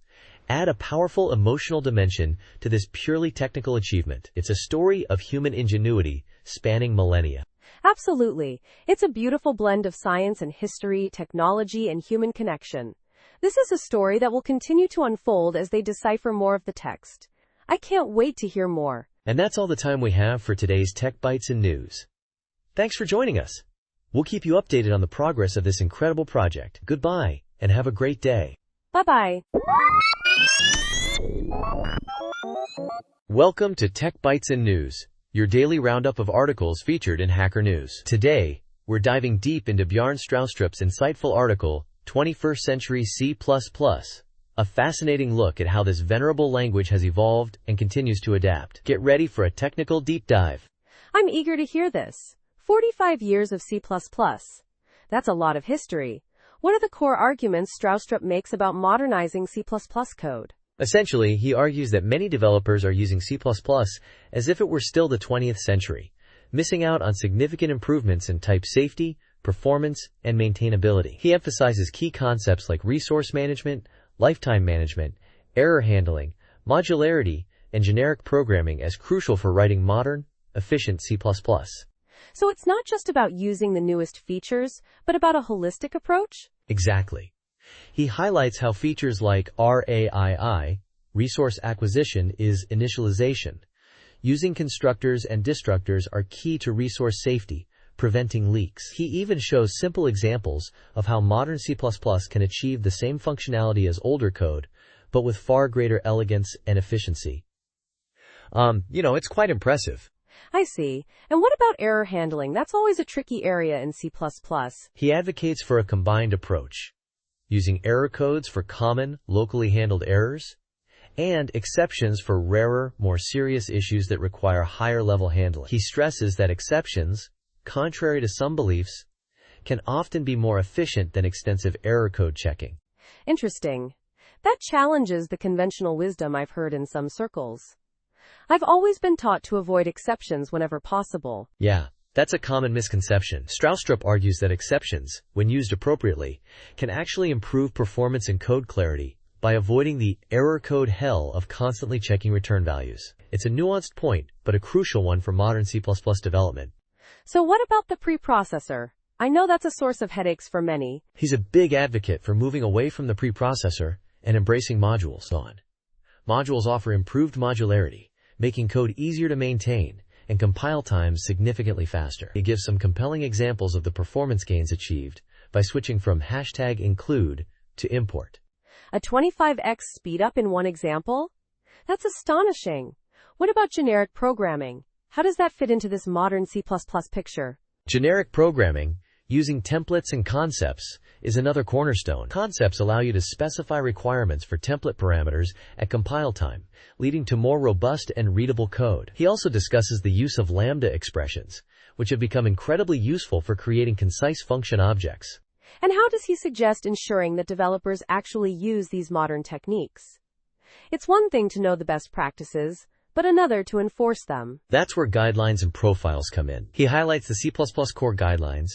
add a powerful emotional dimension to this purely technical achievement. It's a story of human ingenuity spanning millennia. Absolutely. It's a beautiful blend of science and history, technology and human connection. This is a story that will continue to unfold as they decipher more of the text. I can't wait to hear more. And that's all the time we have for today's Tech Bytes and News. Thanks for joining us. We'll keep you updated on the progress of this incredible project. Goodbye, and have a great day. Bye-bye. Welcome to Tech Bytes and News, your daily roundup of articles featured in Hacker News. Today, we're diving deep into Bjarne Stroustrup's insightful article, 21st Century C++, a fascinating look at how this venerable language has evolved and continues to adapt. Get ready for a technical deep dive. I'm eager to hear this. 45 years of C++. That's a lot of history. What are the core arguments Stroustrup makes about modernizing C++ code? Essentially, he argues that many developers are using C++ as if it were still the 20th century, missing out on significant improvements in type safety, performance, and maintainability. He emphasizes key concepts like resource management, lifetime management, error handling, modularity, and generic programming as crucial for writing modern, efficient C++. So it's not just about using the newest features, but about a holistic approach? Exactly. He highlights how features like RAII, resource acquisition, is initialization. Using constructors and destructors are key to resource safety, preventing leaks. He even shows simple examples of how modern C++ can achieve the same functionality as older code, but with far greater elegance and efficiency. It's quite impressive. I see. And what about error handling? That's always a tricky area in C++. He advocates for a combined approach, using error codes for common, locally handled errors, and exceptions for rarer, more serious issues that require higher-level handling. He stresses that exceptions, contrary to some beliefs, can often be more efficient than extensive error code checking. Interesting. That challenges the conventional wisdom I've heard in some circles. I've always been taught to avoid exceptions whenever possible. Yeah, That's a common misconception. Stroustrup argues that exceptions, when used appropriately, can actually improve performance and code clarity by avoiding the error code hell of constantly checking return values. It's a nuanced point, but a crucial one for modern C++ development. So what about the preprocessor? I know that's a source of headaches for many. He's a big advocate for moving away from the preprocessor and embracing modules. Modules offer improved modularity, making code easier to maintain and compile times significantly faster. He gives some compelling examples of the performance gains achieved by switching from #include to import. A 25x speedup in one example? That's astonishing. What about generic programming? How does that fit into this modern C++ picture? Generic programming, using templates and concepts, is another cornerstone. Concepts allow you to specify requirements for template parameters at compile time, leading to more robust and readable code. He also discusses the use of lambda expressions, which have become incredibly useful for creating concise function objects. And how does he suggest ensuring that developers actually use these modern techniques? It's one thing to know the best practices, but another to enforce them. That's where guidelines and profiles come in. He highlights the C++ core guidelines,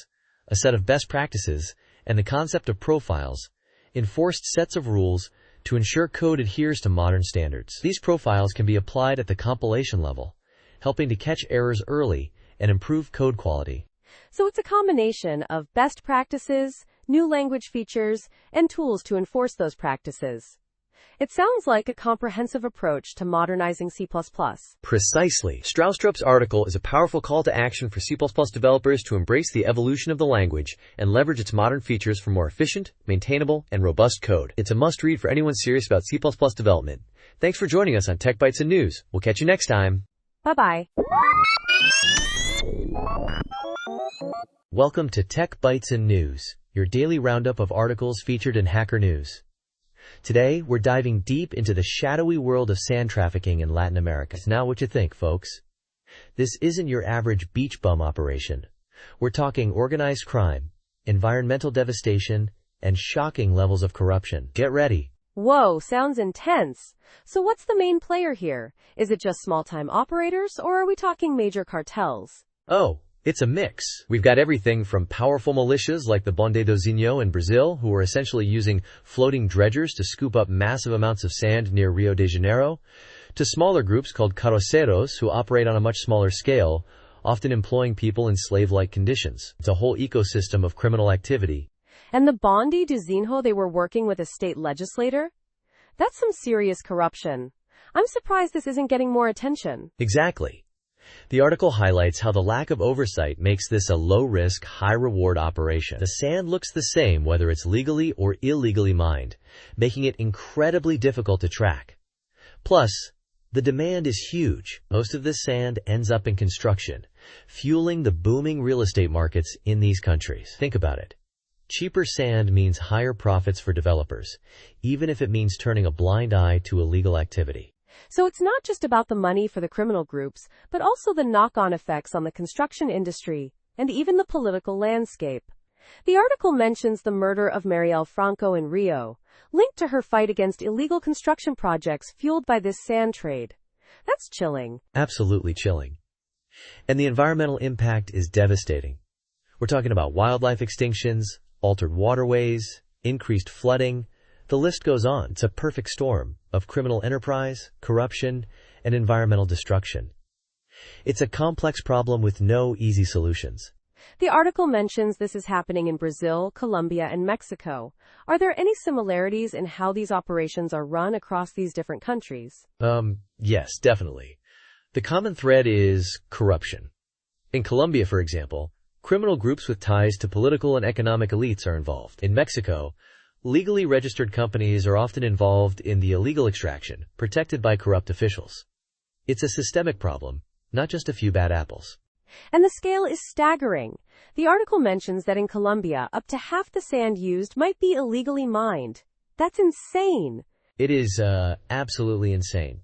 a set of best practices, and the concept of profiles, enforced sets of rules to ensure code adheres to modern standards. These profiles can be applied at the compilation level, helping to catch errors early and improve code quality. So it's a combination of best practices, new language features, and tools to enforce those practices. It sounds like a comprehensive approach to modernizing C++. Precisely. Stroustrup's article is a powerful call to action for C++ developers to embrace the evolution of the language and leverage its modern features for more efficient, maintainable, and robust code. It's a must-read for anyone serious about C++ development. Thanks for joining us on Tech Bytes and News. We'll catch you next time. Bye-bye. Welcome to Tech Bytes and News, your daily roundup of articles featured in Hacker News. Today, we're diving deep into the shadowy world of sand trafficking in Latin America. Now what you think, folks? This isn't your average beach bum operation. We're talking organized crime, environmental devastation, and shocking levels of corruption. Get ready. Whoa, sounds intense. So what's the main player here? Is it just small-time operators, or are we talking major cartels? Oh, it's a mix. We've got everything from powerful militias like the Bondedozinho in Brazil, who are essentially using floating dredgers to scoop up massive amounts of sand near Rio de Janeiro, to smaller groups called carroceiros who operate on a much smaller scale, often employing people in slave-like conditions. It's a whole ecosystem of criminal activity. And the Bondedozinho, they were working with a state legislator? That's some serious corruption. I'm surprised this isn't getting more attention. Exactly. The article highlights how the lack of oversight makes this a low-risk, high-reward operation. The sand looks the same whether it's legally or illegally mined, making it incredibly difficult to track. Plus, the demand is huge. Most of this sand ends up in construction, fueling the booming real estate markets in these countries. Think about it. Cheaper sand means higher profits for developers, even if it means turning a blind eye to illegal activity. So it's not just about the money for the criminal groups, but also the knock-on effects on the construction industry and even the political landscape. The article mentions the murder of Marielle Franco in Rio, linked to her fight against illegal construction projects fueled by this sand trade. That's chilling. Absolutely chilling. And the environmental impact is devastating. We're talking about wildlife extinctions, altered waterways, increased flooding. The list goes on. It's a perfect storm of criminal enterprise, corruption, and environmental destruction. It's a complex problem with no easy solutions. The article mentions this is happening in Brazil, Colombia, and Mexico. Are there any similarities in how these operations are run across these different countries? Yes, definitely. The common thread is corruption. In Colombia, for example, criminal groups with ties to political and economic elites are involved. In Mexico, legally registered companies are often involved in the illegal extraction, protected by corrupt officials. It's a systemic problem, not just a few bad apples. And the scale is staggering. The article mentions that in Colombia, up to half the sand used might be illegally mined. That's insane. It is absolutely insane.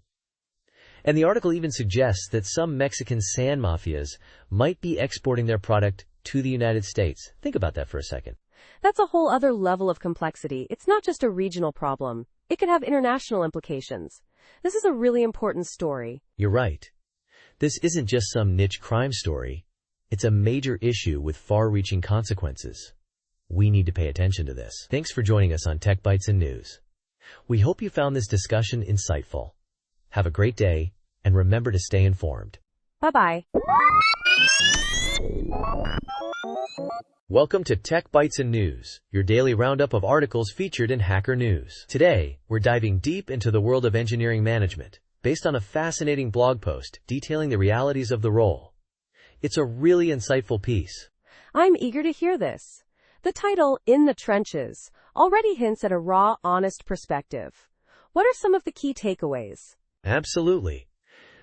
And the article even suggests that some Mexican sand mafias might be exporting their product to the United States. Think about that for a second. That's a whole other level of complexity. It's not just a regional problem. It could have international implications. This is a really important story. You're right. This isn't just some niche crime story. It's a major issue with far-reaching consequences. We need to pay attention to this. Thanks for joining us on Tech Bytes and News. We hope you found this discussion insightful. Have a great day, and remember to stay informed. Bye-bye. Welcome to Tech Bytes and News, your daily roundup of articles featured in Hacker News. Today, we're diving deep into the world of engineering management, based on a fascinating blog post detailing the realities of the role. It's a really insightful piece. I'm eager to hear this. The title, In the Trenches, already hints at a raw, honest perspective. What are some of the key takeaways? Absolutely.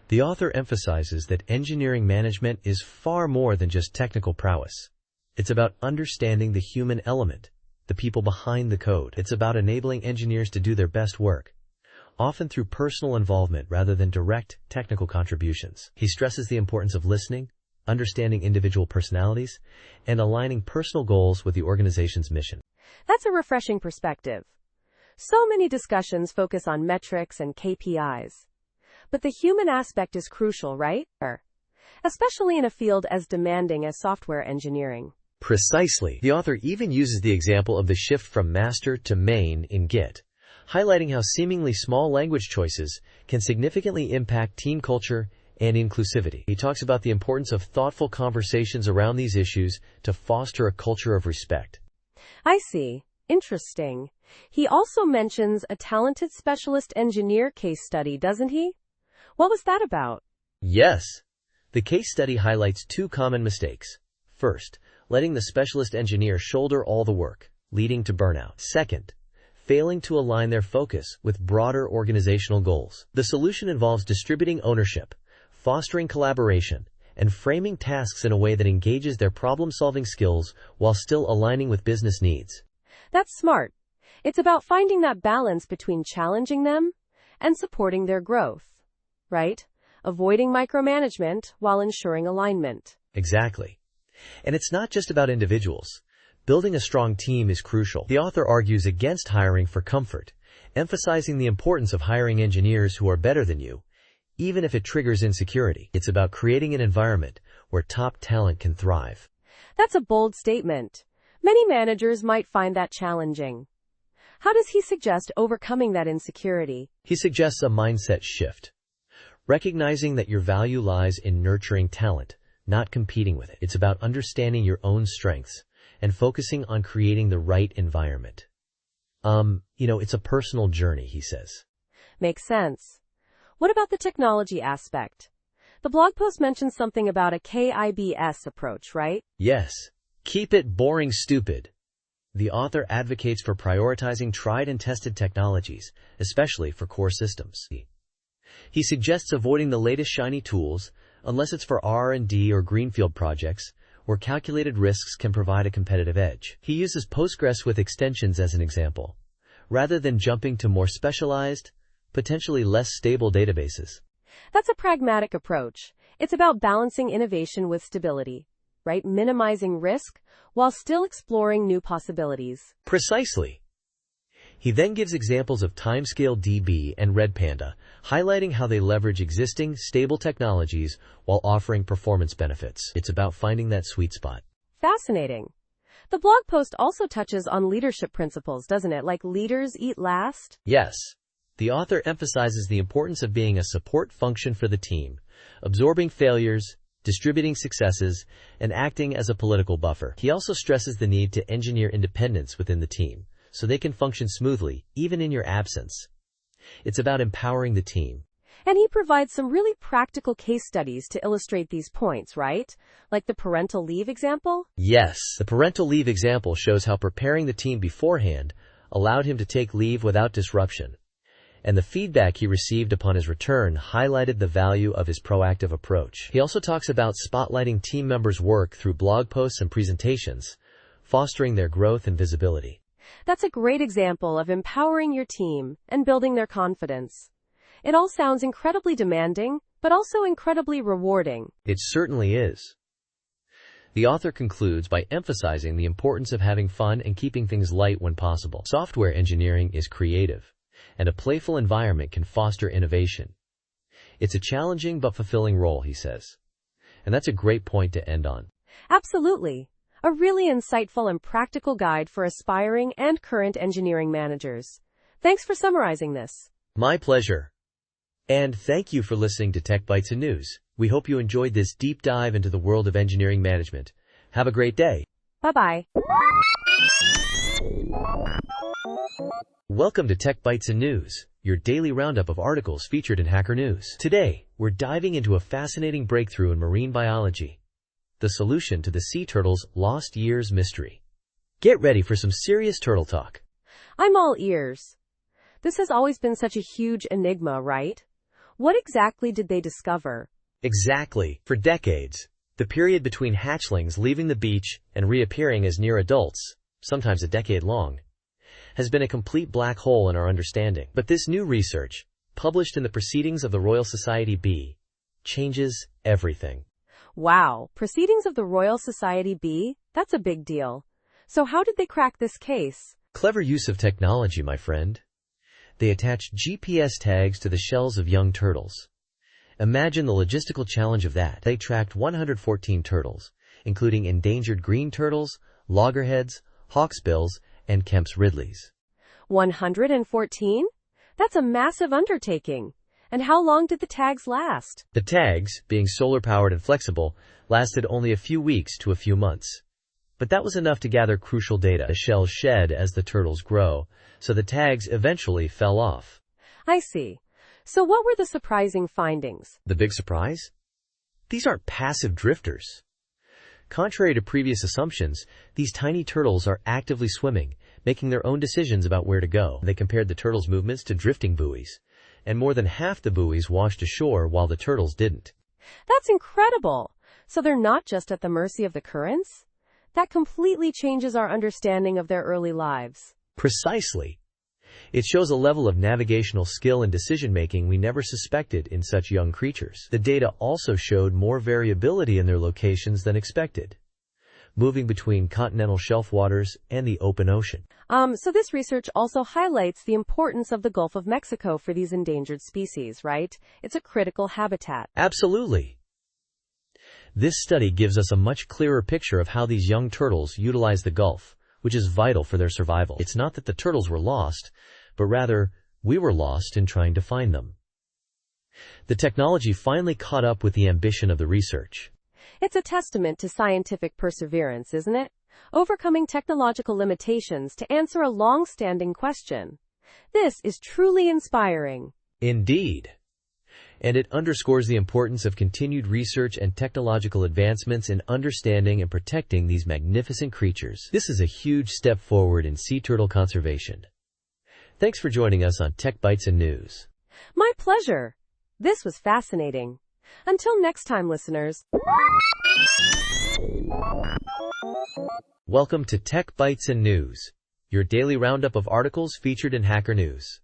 The author emphasizes that engineering management is far more than just technical prowess. It's about understanding the human element, the people behind the code. It's about enabling engineers to do their best work, often through personal involvement rather than direct technical contributions. He stresses the importance of listening, understanding individual personalities, and aligning personal goals with the organization's mission. That's a refreshing perspective. So many discussions focus on metrics and KPIs. But the human aspect is crucial, right? Especially in a field as demanding as software engineering. Precisely. The author even uses the example of the shift from master to main in Git, highlighting how seemingly small language choices can significantly impact team culture and inclusivity. He talks about the importance of thoughtful conversations around these issues to foster a culture of respect. I see. Interesting. He also mentions a talented specialist engineer case study, doesn't he? What was that about? Yes. The case study highlights two common mistakes. First, letting the specialist engineer shoulder all the work, leading to burnout. Second, failing to align their focus with broader organizational goals. The solution involves distributing ownership, fostering collaboration, and framing tasks in a way that engages their problem-solving skills while still aligning with business needs. That's smart. It's about finding that balance between challenging them and supporting their growth, right? Avoiding micromanagement while ensuring alignment. Exactly. And it's not just about individuals. Building a strong team is crucial. The author argues against hiring for comfort, emphasizing the importance of hiring engineers who are better than you, even if it triggers insecurity. It's about creating an environment where top talent can thrive. That's a bold statement. Many managers might find that challenging. How does he suggest overcoming that insecurity? He suggests a mindset shift, recognizing that your value lies in nurturing talent, not competing with it. It's about understanding your own strengths and focusing on creating the right environment. It's a personal journey, he says. Makes sense. What about the technology aspect? The blog post mentions something about a KIBS approach, right? Yes. Keep it boring stupid. The author advocates for prioritizing tried and tested technologies, especially for core systems. He suggests avoiding the latest shiny tools, unless it's for R&D or greenfield projects, where calculated risks can provide a competitive edge. He uses Postgres with extensions as an example, rather than jumping to more specialized, potentially less stable databases. That's a pragmatic approach. It's about balancing innovation with stability, right? Minimizing risk while still exploring new possibilities. Precisely. He then gives examples of Timescale DB and Redpanda, highlighting how they leverage existing, stable technologies while offering performance benefits. It's about finding that sweet spot. Fascinating. The blog post also touches on leadership principles, doesn't it? Like leaders eat last? Yes. The author emphasizes the importance of being a support function for the team, absorbing failures, distributing successes, and acting as a political buffer. He also stresses the need to engineer independence within the team, so they can function smoothly, even in your absence. It's about empowering the team. And he provides some really practical case studies to illustrate these points, right? Like the parental leave example? Yes, the parental leave example shows how preparing the team beforehand allowed him to take leave without disruption. And the feedback he received upon his return highlighted the value of his proactive approach. He also talks about spotlighting team members' work through blog posts and presentations, fostering their growth and visibility. That's a great example of empowering your team and building their confidence. It all sounds incredibly demanding, but also incredibly rewarding. It certainly is. The author concludes by emphasizing the importance of having fun and keeping things light when possible. Software engineering is creative, and a playful environment can foster innovation. It's a challenging but fulfilling role, he says. And that's a great point to end on. Absolutely. A really insightful and practical guide for aspiring and current engineering managers. Thanks for summarizing this. My pleasure. And thank you for listening to Tech Bytes and News. We hope you enjoyed this deep dive into the world of engineering management. Have a great day. Bye-bye. Welcome to Tech Bytes and News, your daily roundup of articles featured in Hacker News. Today, we're diving into a fascinating breakthrough in marine biology, the solution to the sea turtle's lost years mystery. Get ready for some serious turtle talk. I'm all ears. This has always been such a huge enigma, right? What exactly did they discover? Exactly. For decades, the period between hatchlings leaving the beach and reappearing as near adults, sometimes a decade long, has been a complete black hole in our understanding. But this new research, published in the Proceedings of the Royal Society B, changes everything. Wow, Proceedings of the Royal Society B? That's a big deal. So how did they crack this case? Clever use of technology, my friend. They attached GPS tags to the shells of young turtles. Imagine the logistical challenge of that. They tracked 114 turtles, including endangered green turtles, loggerheads, hawksbills, and Kemp's ridleys. 114? That's a massive undertaking. And how long did the tags last? The tags, being solar-powered and flexible, lasted only a few weeks to a few months. But that was enough to gather crucial data. The shells shed as the turtles grow, so the tags eventually fell off. I see. So what were the surprising findings? The big surprise? These aren't passive drifters. Contrary to previous assumptions, these tiny turtles are actively swimming, making their own decisions about where to go. They compared the turtles' movements to drifting buoys, and more than half the buoys washed ashore while the turtles didn't. That's incredible. So they're not just at the mercy of the currents? That completely changes our understanding of their early lives. Precisely. It shows a level of navigational skill and decision-making we never suspected in such young creatures. The data also showed more variability in their locations than expected, moving between continental shelf waters and the open ocean. So this research also highlights the importance of the Gulf of Mexico for these endangered species, right? It's a critical habitat. Absolutely. This study gives us a much clearer picture of how these young turtles utilize the Gulf, which is vital for their survival. It's not that the turtles were lost, but rather, we were lost in trying to find them. The technology finally caught up with the ambition of the research. It's a testament to scientific perseverance, isn't it? Overcoming technological limitations to answer a long-standing question. This is truly inspiring. Indeed. And it underscores the importance of continued research and technological advancements in understanding and protecting these magnificent creatures. This is a huge step forward in sea turtle conservation. Thanks for joining us on Tech Bytes and News. My pleasure. This was fascinating. Until next time, listeners. Welcome to Tech Bytes and News, your daily roundup of articles featured in Hacker News.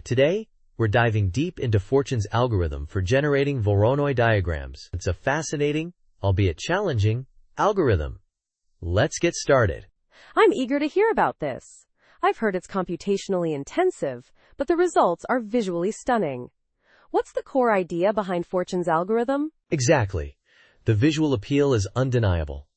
Today, we're diving deep into Fortune's algorithm for generating Voronoi diagrams. It's a fascinating, albeit challenging, algorithm. Let's get started. I'm eager to hear about this. I've heard it's computationally intensive, but the results are visually stunning. What's the core idea behind Fortune's algorithm? Exactly. The visual appeal is undeniable.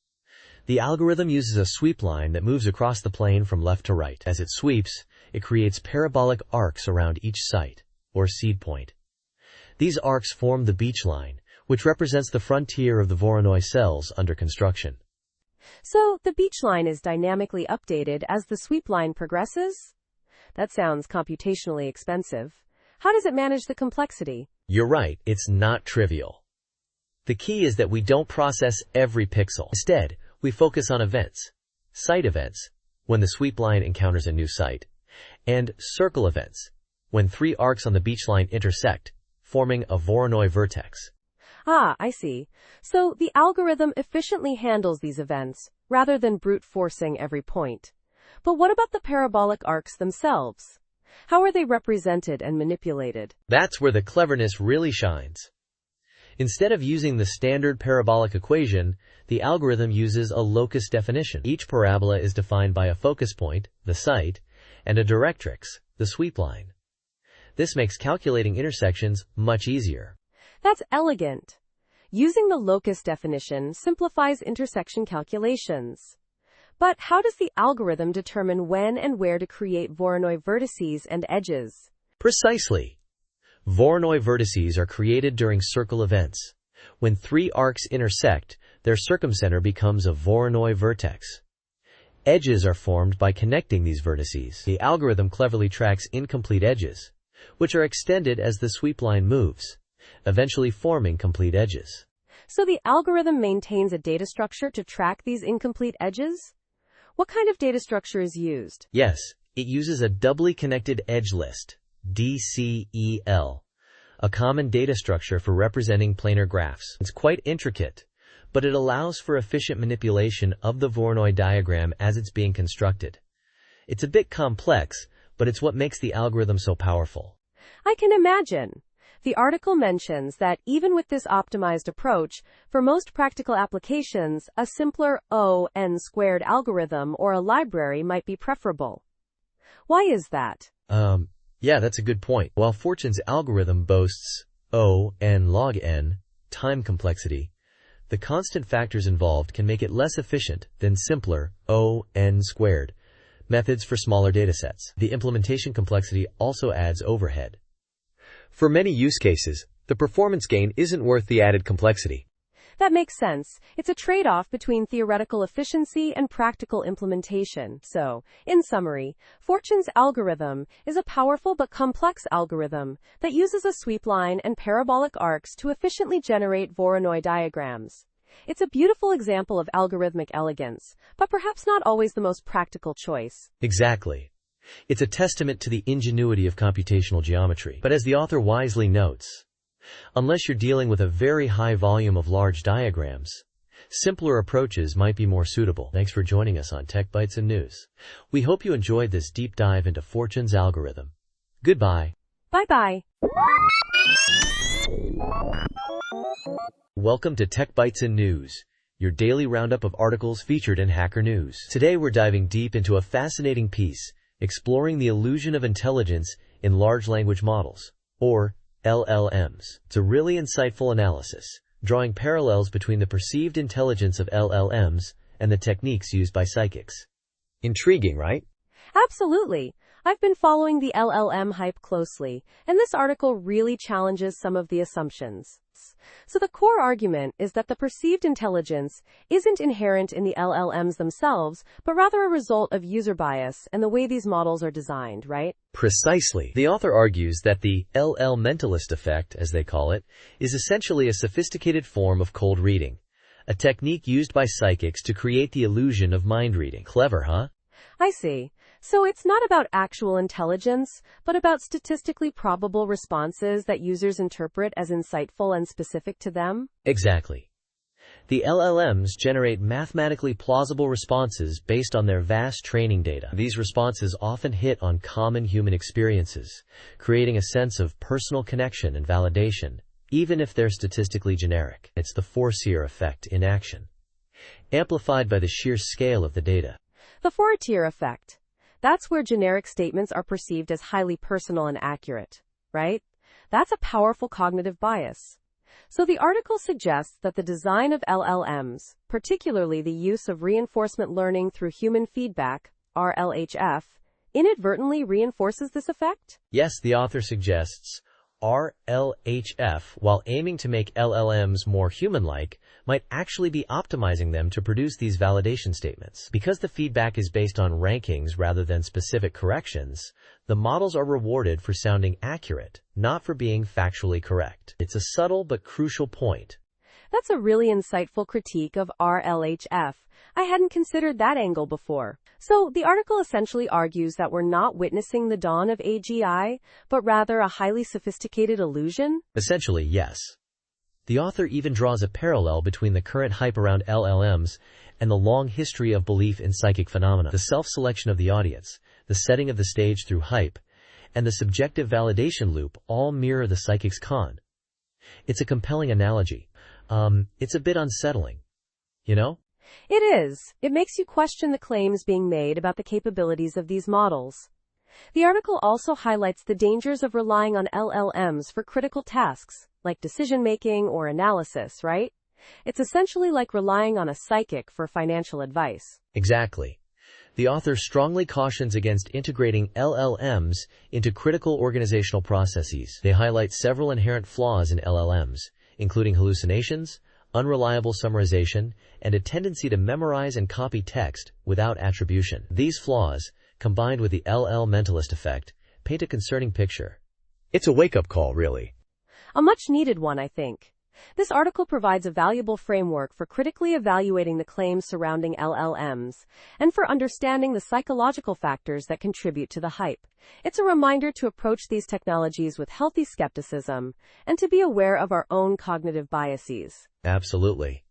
The algorithm uses a sweep line that moves across the plane from left to right. As it sweeps, it creates parabolic arcs around each site, or seed point. These arcs form the beach line, which represents the frontier of the Voronoi cells under construction. So, the beach line is dynamically updated as the sweep line progresses? That sounds computationally expensive. How does it manage the complexity? You're right, it's not trivial. The key is that we don't process every pixel. Instead, we focus on events, site events, when the sweep line encounters a new site, and circle events, when three arcs on the beach line intersect, forming a Voronoi vertex. Ah, I see. So the algorithm efficiently handles these events, rather than brute forcing every point. But what about the parabolic arcs themselves? How are they represented and manipulated? That's where the cleverness really shines. Instead of using the standard parabolic equation, the algorithm uses a locus definition. Each parabola is defined by a focus point, the site, and a directrix, the sweep line. This makes calculating intersections much easier. That's elegant. Using the locus definition simplifies intersection calculations. But how does the algorithm determine when and where to create Voronoi vertices and edges? Precisely. Voronoi vertices are created during circle events. When three arcs intersect, their circumcenter becomes a Voronoi vertex. Edges are formed by connecting these vertices. The algorithm cleverly tracks incomplete edges, which are extended as the sweep line moves, eventually forming complete edges. So the algorithm maintains a data structure to track these incomplete edges? What kind of data structure is used? Yes, it uses a doubly connected edge list, DCEL, a common data structure for representing planar graphs. It's quite intricate, but it allows for efficient manipulation of the Voronoi diagram as it's being constructed. It's a bit complex, but it's what makes the algorithm so powerful. I can imagine. The article mentions that even with this optimized approach, for most practical applications, a simpler O(n)² algorithm or a library might be preferable. Why is that? Yeah, that's a good point. While Fortune's algorithm boasts O(n) log n time complexity, the constant factors involved can make it less efficient than simpler O(n)² methods for smaller datasets. The implementation complexity also adds overhead. For many use cases, the performance gain isn't worth the added complexity. That makes sense. It's a trade-off between theoretical efficiency and practical implementation. So, in summary, Fortune's algorithm is a powerful but complex algorithm that uses a sweep line and parabolic arcs to efficiently generate Voronoi diagrams. It's a beautiful example of algorithmic elegance, but perhaps not always the most practical choice. Exactly. It's a testament to the ingenuity of computational geometry. But as the author wisely notes, unless you're dealing with a very high volume of large diagrams, simpler approaches might be more suitable. Thanks for joining us on Tech Bytes and News. We hope you enjoyed this deep dive into Fortune's algorithm. Goodbye. Bye-bye. Welcome to Tech Bytes and News, your daily roundup of articles featured in Hacker News. Today we're diving deep into a fascinating piece exploring the illusion of intelligence in large language models, or LLMs. It's a really insightful analysis, drawing parallels between the perceived intelligence of LLMs and the techniques used by psychics. Intriguing, right? Absolutely. I've been following the LLM hype closely, and this article really challenges some of the assumptions. So the core argument is that the perceived intelligence isn't inherent in the LLMs themselves, but rather a result of user bias and the way these models are designed, right? Precisely. The author argues that the LL mentalist effect, as they call it, is essentially a sophisticated form of cold reading, a technique used by psychics to create the illusion of mind reading. Clever, huh? I see. So it's not about actual intelligence, but about statistically probable responses that users interpret as insightful and specific to them? Exactly. The LLMs generate mathematically plausible responses based on their vast training data. These responses often hit on common human experiences, creating a sense of personal connection and validation, even if they're statistically generic. It's the Fourier effect in action, amplified by the sheer scale of the data. The Fourier effect. That's where generic statements are perceived as highly personal and accurate, right? That's a powerful cognitive bias. So the article suggests that the design of LLMs, particularly the use of reinforcement learning through human feedback, RLHF, inadvertently reinforces this effect? Yes, the author suggests RLHF, while aiming to make LLMs more human-like, might actually be optimizing them to produce these validation statements. Because the feedback is based on rankings rather than specific corrections, the models are rewarded for sounding accurate, not for being factually correct. It's a subtle but crucial point. That's a really insightful critique of RLHF. I hadn't considered that angle before. So, the article essentially argues that we're not witnessing the dawn of AGI, but rather a highly sophisticated illusion? Essentially, yes. The author even draws a parallel between the current hype around LLMs and the long history of belief in psychic phenomena. The self-selection of the audience, the setting of the stage through hype, and the subjective validation loop all mirror the psychic's con. It's a compelling analogy. It's a bit unsettling, you know? It is. It makes you question the claims being made about the capabilities of these models. The article also highlights the dangers of relying on LLMs for critical tasks, like decision-making or analysis, right? It's essentially like relying on a psychic for financial advice. Exactly. The author strongly cautions against integrating LLMs into critical organizational processes. They highlight several inherent flaws in LLMs, including hallucinations, unreliable summarization, and a tendency to memorize and copy text without attribution. These flaws, combined with the LL mentalist effect, paint a concerning picture. It's a wake-up call, really. A much-needed one, I think. This article provides a valuable framework for critically evaluating the claims surrounding LLMs and for understanding the psychological factors that contribute to the hype. It's a reminder to approach these technologies with healthy skepticism and to be aware of our own cognitive biases. Absolutely.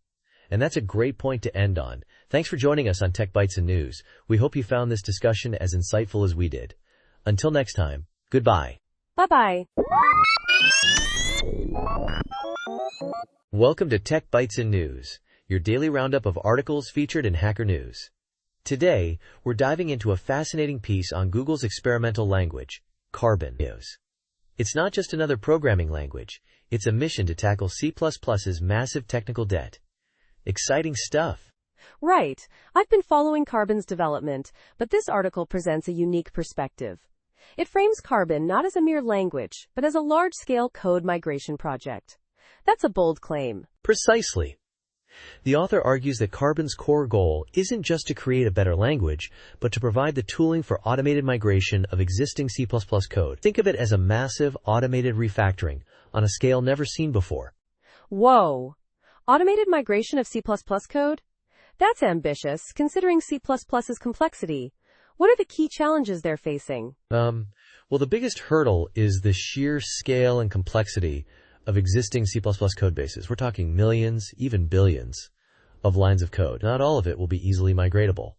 And that's a great point to end on. Thanks for joining us on Tech Bytes and News. We hope you found this discussion as insightful as we did. Until next time, goodbye. Bye-bye. Welcome to Tech Bytes and News, your daily roundup of articles featured in Hacker News. Today, we're diving into a fascinating piece on Google's experimental language, Carbon. It's not just another programming language, it's a mission to tackle C++'s massive technical debt. Exciting stuff. Right. I've been following Carbon's development, but this article presents a unique perspective. It frames Carbon not as a mere language, but as a large-scale code migration project. That's a bold claim. Precisely. The author argues that Carbon's core goal isn't just to create a better language, but to provide the tooling for automated migration of existing C++ code. Think of it as a massive automated refactoring on a scale never seen before. Whoa! Automated migration of C++ code? That's ambitious, considering C++'s complexity. What are the key challenges they're facing? Well, the biggest hurdle is the sheer scale and complexity of existing C++ code bases. We're talking millions, even billions, of lines of code. Not all of it will be easily migratable.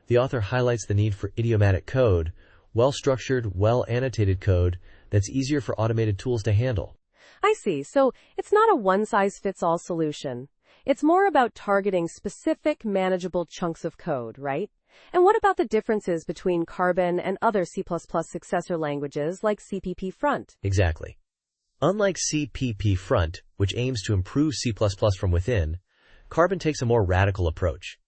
The author highlights the need for idiomatic code, well-structured, well-annotated code that's easier for automated tools to handle. I see. So it's not a one-size-fits-all solution. It's more about targeting specific, manageable chunks of code, right? And what about the differences between Carbon and other C++ successor languages like CPP Front? Exactly. Unlike CPP Front, which aims to improve C++ from within, Carbon takes a more radical approach.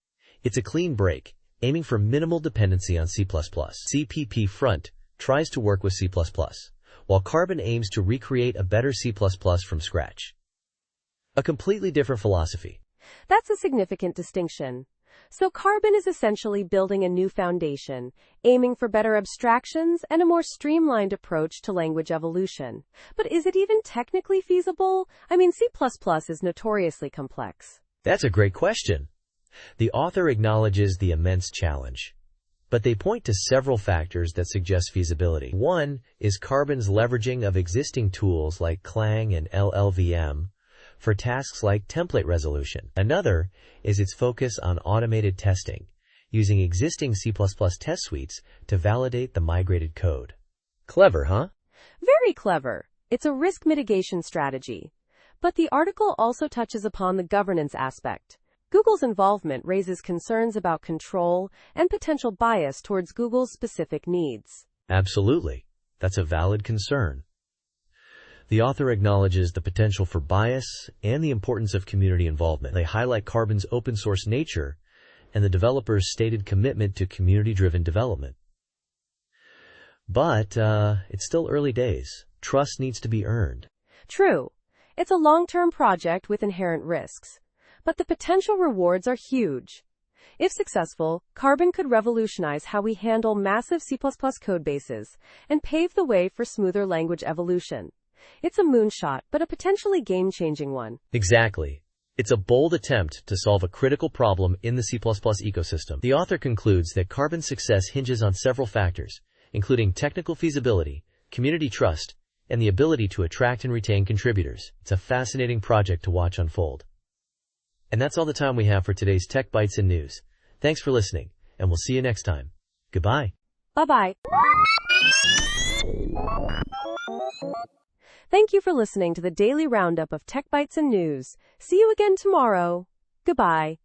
It's a clean break, aiming for minimal dependency on C++. CPP Front tries to work with C++, while Carbon aims to recreate a better C++ from scratch. A completely different philosophy. That's a significant distinction. So Carbon is essentially building a new foundation, aiming for better abstractions and a more streamlined approach to language evolution. But is it even technically feasible? I mean, C++ is notoriously complex. That's a great question. The author acknowledges the immense challenge, but they point to several factors that suggest feasibility. One is Carbon's leveraging of existing tools like Clang and LLVM for tasks like template resolution. Another is its focus on automated testing, using existing C++ test suites to validate the migrated code. Clever, huh? Very clever. It's a risk mitigation strategy. But the article also touches upon the governance aspect. Google's involvement raises concerns about control and potential bias towards Google's specific needs. Absolutely. That's a valid concern. The author acknowledges the potential for bias and the importance of community involvement. They highlight Carbon's open-source nature and the developers' stated commitment to community-driven development. But it's still early days. Trust needs to be earned. True. It's a long-term project with inherent risks. But the potential rewards are huge. If successful, Carbon could revolutionize how we handle massive C++ code bases and pave the way for smoother language evolution. It's a moonshot, but a potentially game-changing one. Exactly. It's a bold attempt to solve a critical problem in the C++ ecosystem. The author concludes that Carbon's success hinges on several factors, including technical feasibility, community trust, and the ability to attract and retain contributors. It's a fascinating project to watch unfold. And that's all the time we have for today's Tech Bytes and News. Thanks for listening, and we'll see you next time. Goodbye. Bye-bye. Thank you for listening to the daily roundup of Tech Bytes and News. See you again tomorrow. Goodbye.